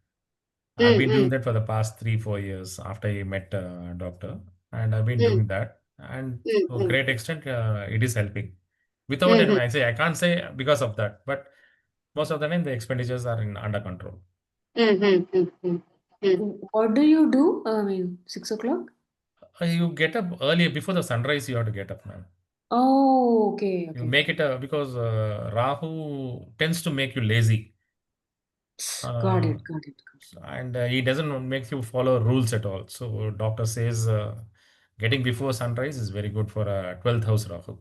I've been doing that for the past 3-4 years after I met doctor, and I've been doing that, and to a great extent, it is helping. Without it, I can't say because of that, but most of the time the expenditures are under control. What do you do? I mean, 6 o'clock? You get up earlier before the sunrise. You have to get up, ma'am. Oh, okay. You make it because Rahu tends to make you lazy. Got it. And he doesn't make you follow rules at all. So doctor says getting before sunrise is very good for a 12th house Rahu.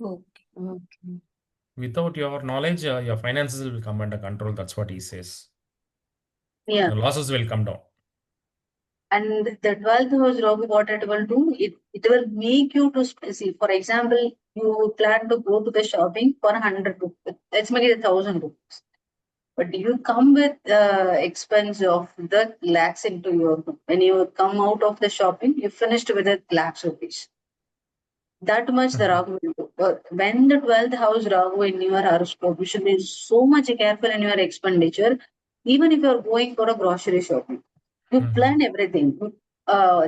Okay. Without your knowledge, your finances will come under control. That's what he says. Yeah. The losses will come down. And the 12th house Rahu, what it will do, it will make you to see. For example, you plan to go to the shopping for 100 rupees. Let's make it 1,000 rupees. But you come with expense of the lakhs into your, when you come out of the shopping, you finished with a lakhs rupees. That much the Rahu will do. When the 12th house Rahu in your horoscope, you should be so much careful in your expenditure. Even if you're going for a grocery shopping, you plan everything.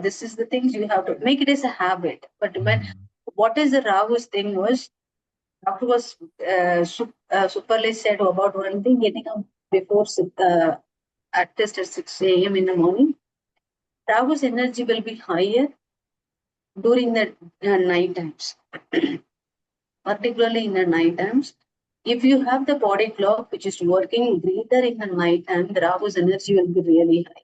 This is the things you have to make it as a habit. But when what is the Rahu's thing was, Rahu was superly said about one thing, getting up before at least at 6 a.m. in the morning. Rahu's energy will be higher during the night times. Particularly in the night times. If you have the body clock which is working greater in the night time, the Rahu's energy will be really high.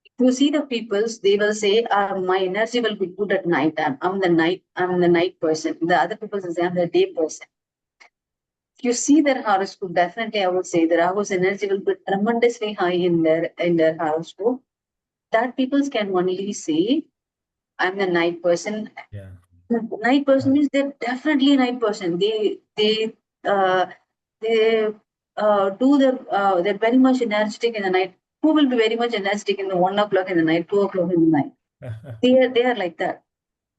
If you see the peoples, they will say, my energy will be good at night time. I'm the night person. The other people will say, I'm the day person. If you see their horoscope, definitely I would say the Rahu's energy will be tremendously high in their horoscope. That peoples can only say, I'm the night person. Yeah. Night person means they're definitely a night person. They they're very much energetic in the night. Who will be very much energetic in the 1 o'clock in the night, 2 o'clock in the night? They are like that.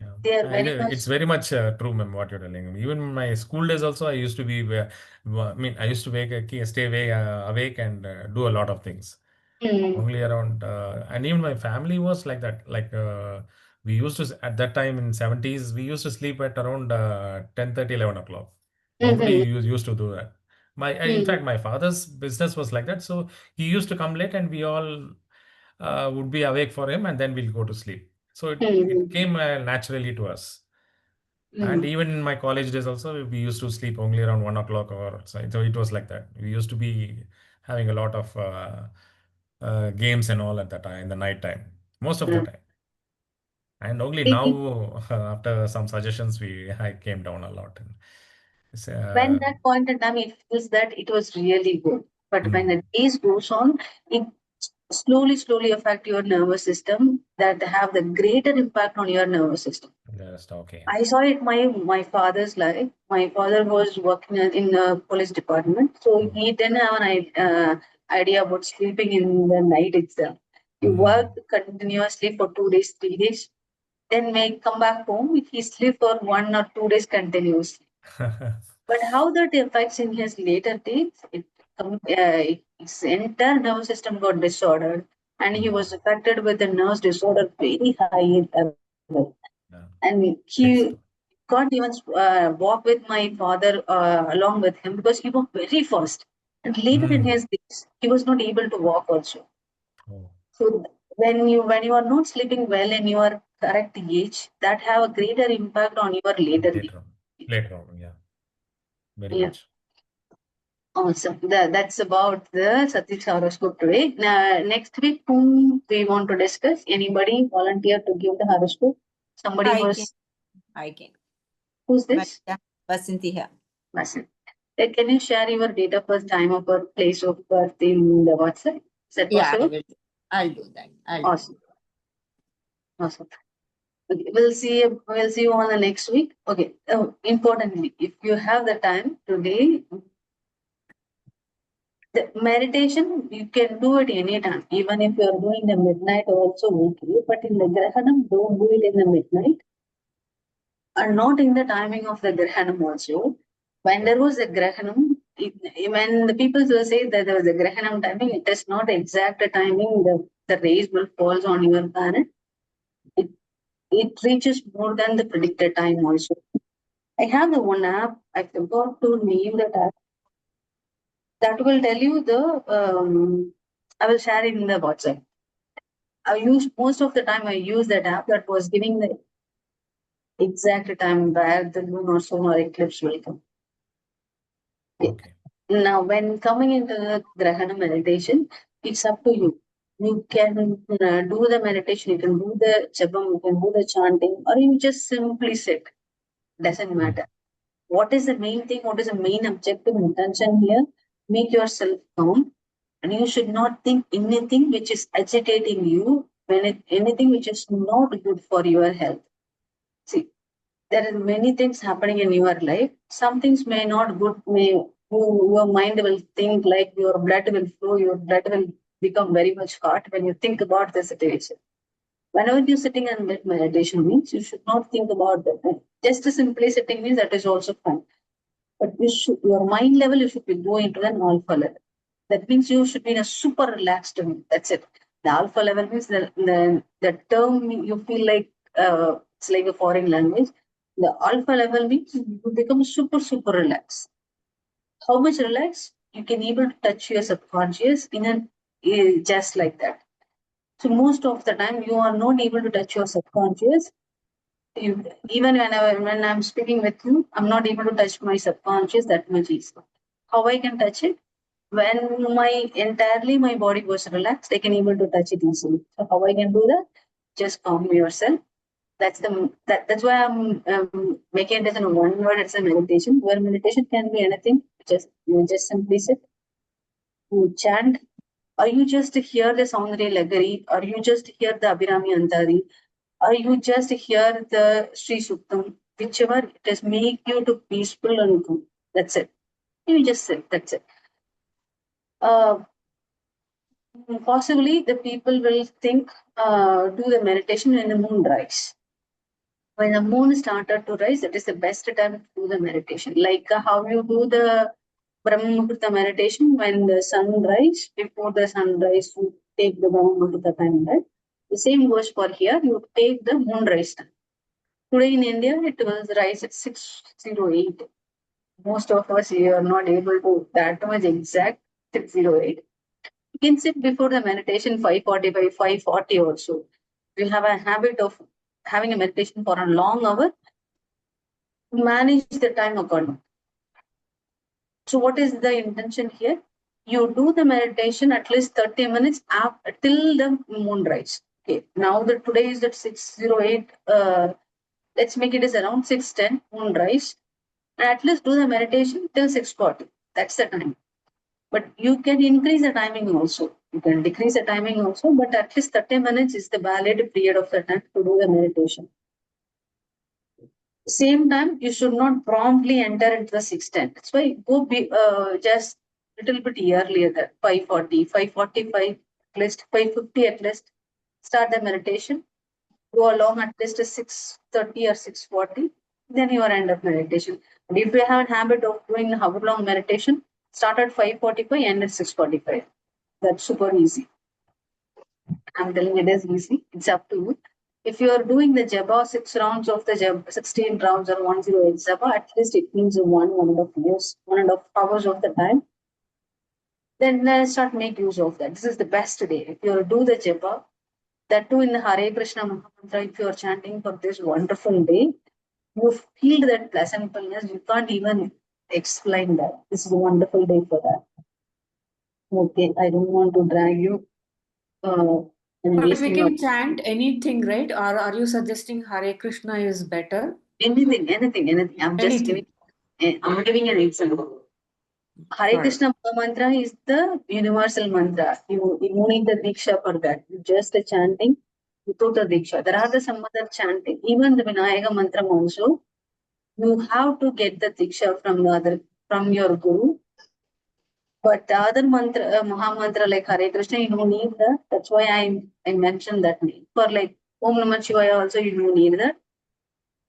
Yeah. They are very much. It's very much true, ma'am, what you're telling. Even in my school days also, I used to be, I used to stay awake and do a lot of things. Only around, and even my family was like that. Like we used to, at that time in 70s, we used to sleep at around 10:30, 11 o'clock. Nobody used to do that. In fact, my father's business was like that. So he used to come late and we all would be awake for him and then we'll go to sleep. So it came naturally to us. And even in my college days also, we used to sleep only around 1 o'clock or so. So it was like that. We used to be having a lot of games and all at that time in the night time, most of the time. And only now, after some suggestions, I came down a lot. When that point in time, it feels that it was really good. But when the days goes on, it slowly affect your nervous system that have the greater impact on your nervous system. Yes, okay. I saw it my father's life. My father was working in the police department, so he didn't have an idea about sleeping in the night itself. He worked continuously for 2 days, 3 days, then may come back home. He sleep for 1 or 2 days continuously. But how that affects in his later days, his entire nervous system got disordered, and he was affected with the nerves disorder very high level. And he can't even walk with my father along with him because he was very fast. And later in his days, he was not able to walk also. So when you are not sleeping well in your correct age, that have a greater impact on your later age. Later on, yeah. Very Yeah. much. Awesome. That's about the Satish horoscope today. Now, next week, whom we want to discuss? Anybody volunteer to give the horoscope? Somebody I can. Who's this? Vasanti here. Vasanti. Can you share your date of birth, time of birth, place of birth in the WhatsApp? Is that possible? Yeah, I'll do that. Awesome. Awesome. Okay, we'll see you on the next week. Okay. Importantly, if you have the time today, the meditation, you can do it anytime, even if you are doing the midnight also okay. But in the Grahanam, don't do it in the midnight. And not in the timing of the Grahanam also. When there was a Grahanam, when the people will say that there was a Grahanam timing, it is not exact timing, the rays will fall on your planet. It reaches more than the predicted time also. I have the one app, I forgot to name that app. That will tell you I will share it in the WhatsApp. Most of the time I use that app that was giving the exact time where the moon or solar eclipse will come. Okay. Now, when coming into the Grahana meditation, it's up to you. You can do the meditation, you can do the jabam, you can do the chanting, or you just simply sit. Doesn't matter. What is the main thing? What is the main objective intention here? Make yourself calm, and you should not think anything which is agitating you anything which is not good for your health. See, there are many things happening in your life. Some things may not good, your mind will think like your blood will flow, your blood will become very much hot when you think about the situation. Whenever you're sitting and meditation means you should not think about that. Just simply sitting means that is also fine. But your mind level, you should be going to an alpha level. That means you should be in a super relaxed mood. That's it. The alpha level means the term you feel like it's like a foreign language. The alpha level means you become super relaxed. How much relaxed? You can able to touch your subconscious in just like that. So most of the time you are not able to touch your subconscious. Even when I'm speaking with you, I'm not able to touch my subconscious that much easily. How I can touch it? When my body was relaxed, I can able to touch it easily. So how I can do that? Just calm yourself. That's why I'm making it as a one word. It's a meditation. Where meditation can be anything. You just simply sit, you chant, or you just hear the Saundari Lagari, or you just hear the Abhirami Antari, or you just hear the Sri Suktam, whichever it is, make you to peaceful and good. That's it. You just sit. That's it. Possibly the people will think do the meditation when the moon rise. When the moon started to rise, that is the best time to do the meditation. Like how you do the Brahma Muhurta meditation when the sun rise, before the sunrise, you take the Brahma Muhurta time, right? The same goes for here, you take the moon rise time. Today in India, it was rise at 6:08. Most of us here are not able to that much exact 6:08. You can sit before the meditation 5:45, 5:40 also. You have a habit of having a meditation for a long hour, manage the time accordingly. So what is the intention here? You do the meditation at least 30 minutes till the moon rise. Okay. Now that today is at 6:08, let's make it as around 6:10 moon rise. And at least do the meditation till 6:40. That's the time. But you can increase the timing also. You can decrease the timing also, but at least 30 minutes is the valid period of the time to do the meditation. Same time, you should not promptly enter into the 6:10. That's why go just little bit earlier, that 5:40, 5:45, at least 5:50 at least. Start the meditation. Go along at least 6:30 or 6:40. Then you are end of meditation. But if you have a habit of doing hour-long meditation, start at 5:45, end at 6:45. That's super easy. I'm telling it is easy. It's up to you. If you are doing the japa, 6 rounds of the japa, 16 rounds or 108 japa, at least it means 1.5 hours of the time. Then start make use of that. This is the best day. If you do the japa, that too in the Hare Krishna Mahamantra, if you are chanting for this wonderful day, you feel that pleasantness. You can't even explain that. This is a wonderful day for that. Okay, I don't want to drag you. And But we wasting your can chant anything, right? Or are you suggesting Hare Krishna is better? anything. I'm giving an example. Hare Krishna mantra is the universal mantra. You need the diksha for that. You just chanting without the diksha. There are some other chanting. Even the Vinayaka mantra also, you have to get the diksha from your guru. But the other mantra, Maha mantra like Hare Krishna, you don't need that. That's why I mentioned that name. For like Om Namah Shivaya also, you don't need that.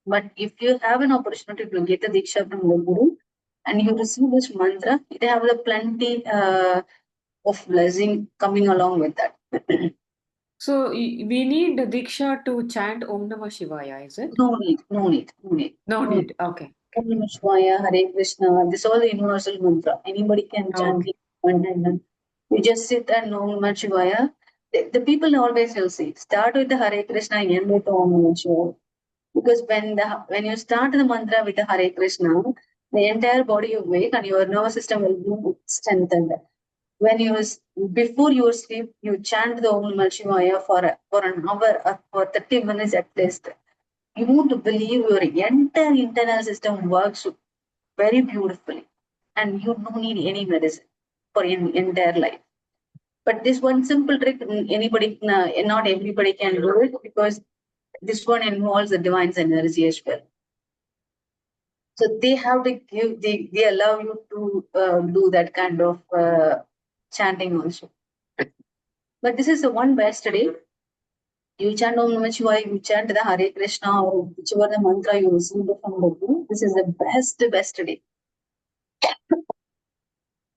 But if you have an opportunity to get the diksha from the guru and you receive this mantra, they have the plenty of blessing coming along with that. So we need Diksha to chant Om Namah Shivaya, is it? No need. No need. Okay. Om Namah Shivaya, Hare Krishna, this is all the universal mantra. Anybody can chant it one time. You just sit and Om Namah Shivaya. The people always will say, start with the Hare Krishna, end with Om Namah Shivaya. Because when you start the mantra with the Hare Krishna, the entire body you wake and your nervous system will be strengthened. When before your sleep, you chant the Om Namah Shivaya for an hour or for 30 minutes at least. You won't believe your entire internal system works very beautifully, and you don't need any medicine for your entire life. But this one simple trick, anybody, not everybody can do it, because this one involves the divine energy as well. So they have to give, they allow you to do that kind of chanting also. But this is the one best day. You chant Om Namah Shivaya, you chant the Hare Krishna, or whichever the mantra you received from the Guru. This is the best day.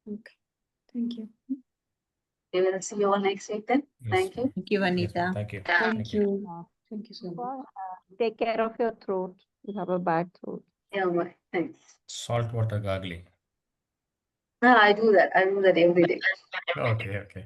Okay. Thank you. We will see you all next week then. Yes, Thank you. ma'am. Thank you, Yes, ma'am. Vanita. Thank you. Thank you. Uh, Thank you so much. well, take care of your throat. You have a bad throat. Yeah, bye. Thanks. Salt water gargling. I do that. I do that every day. Okay, okay.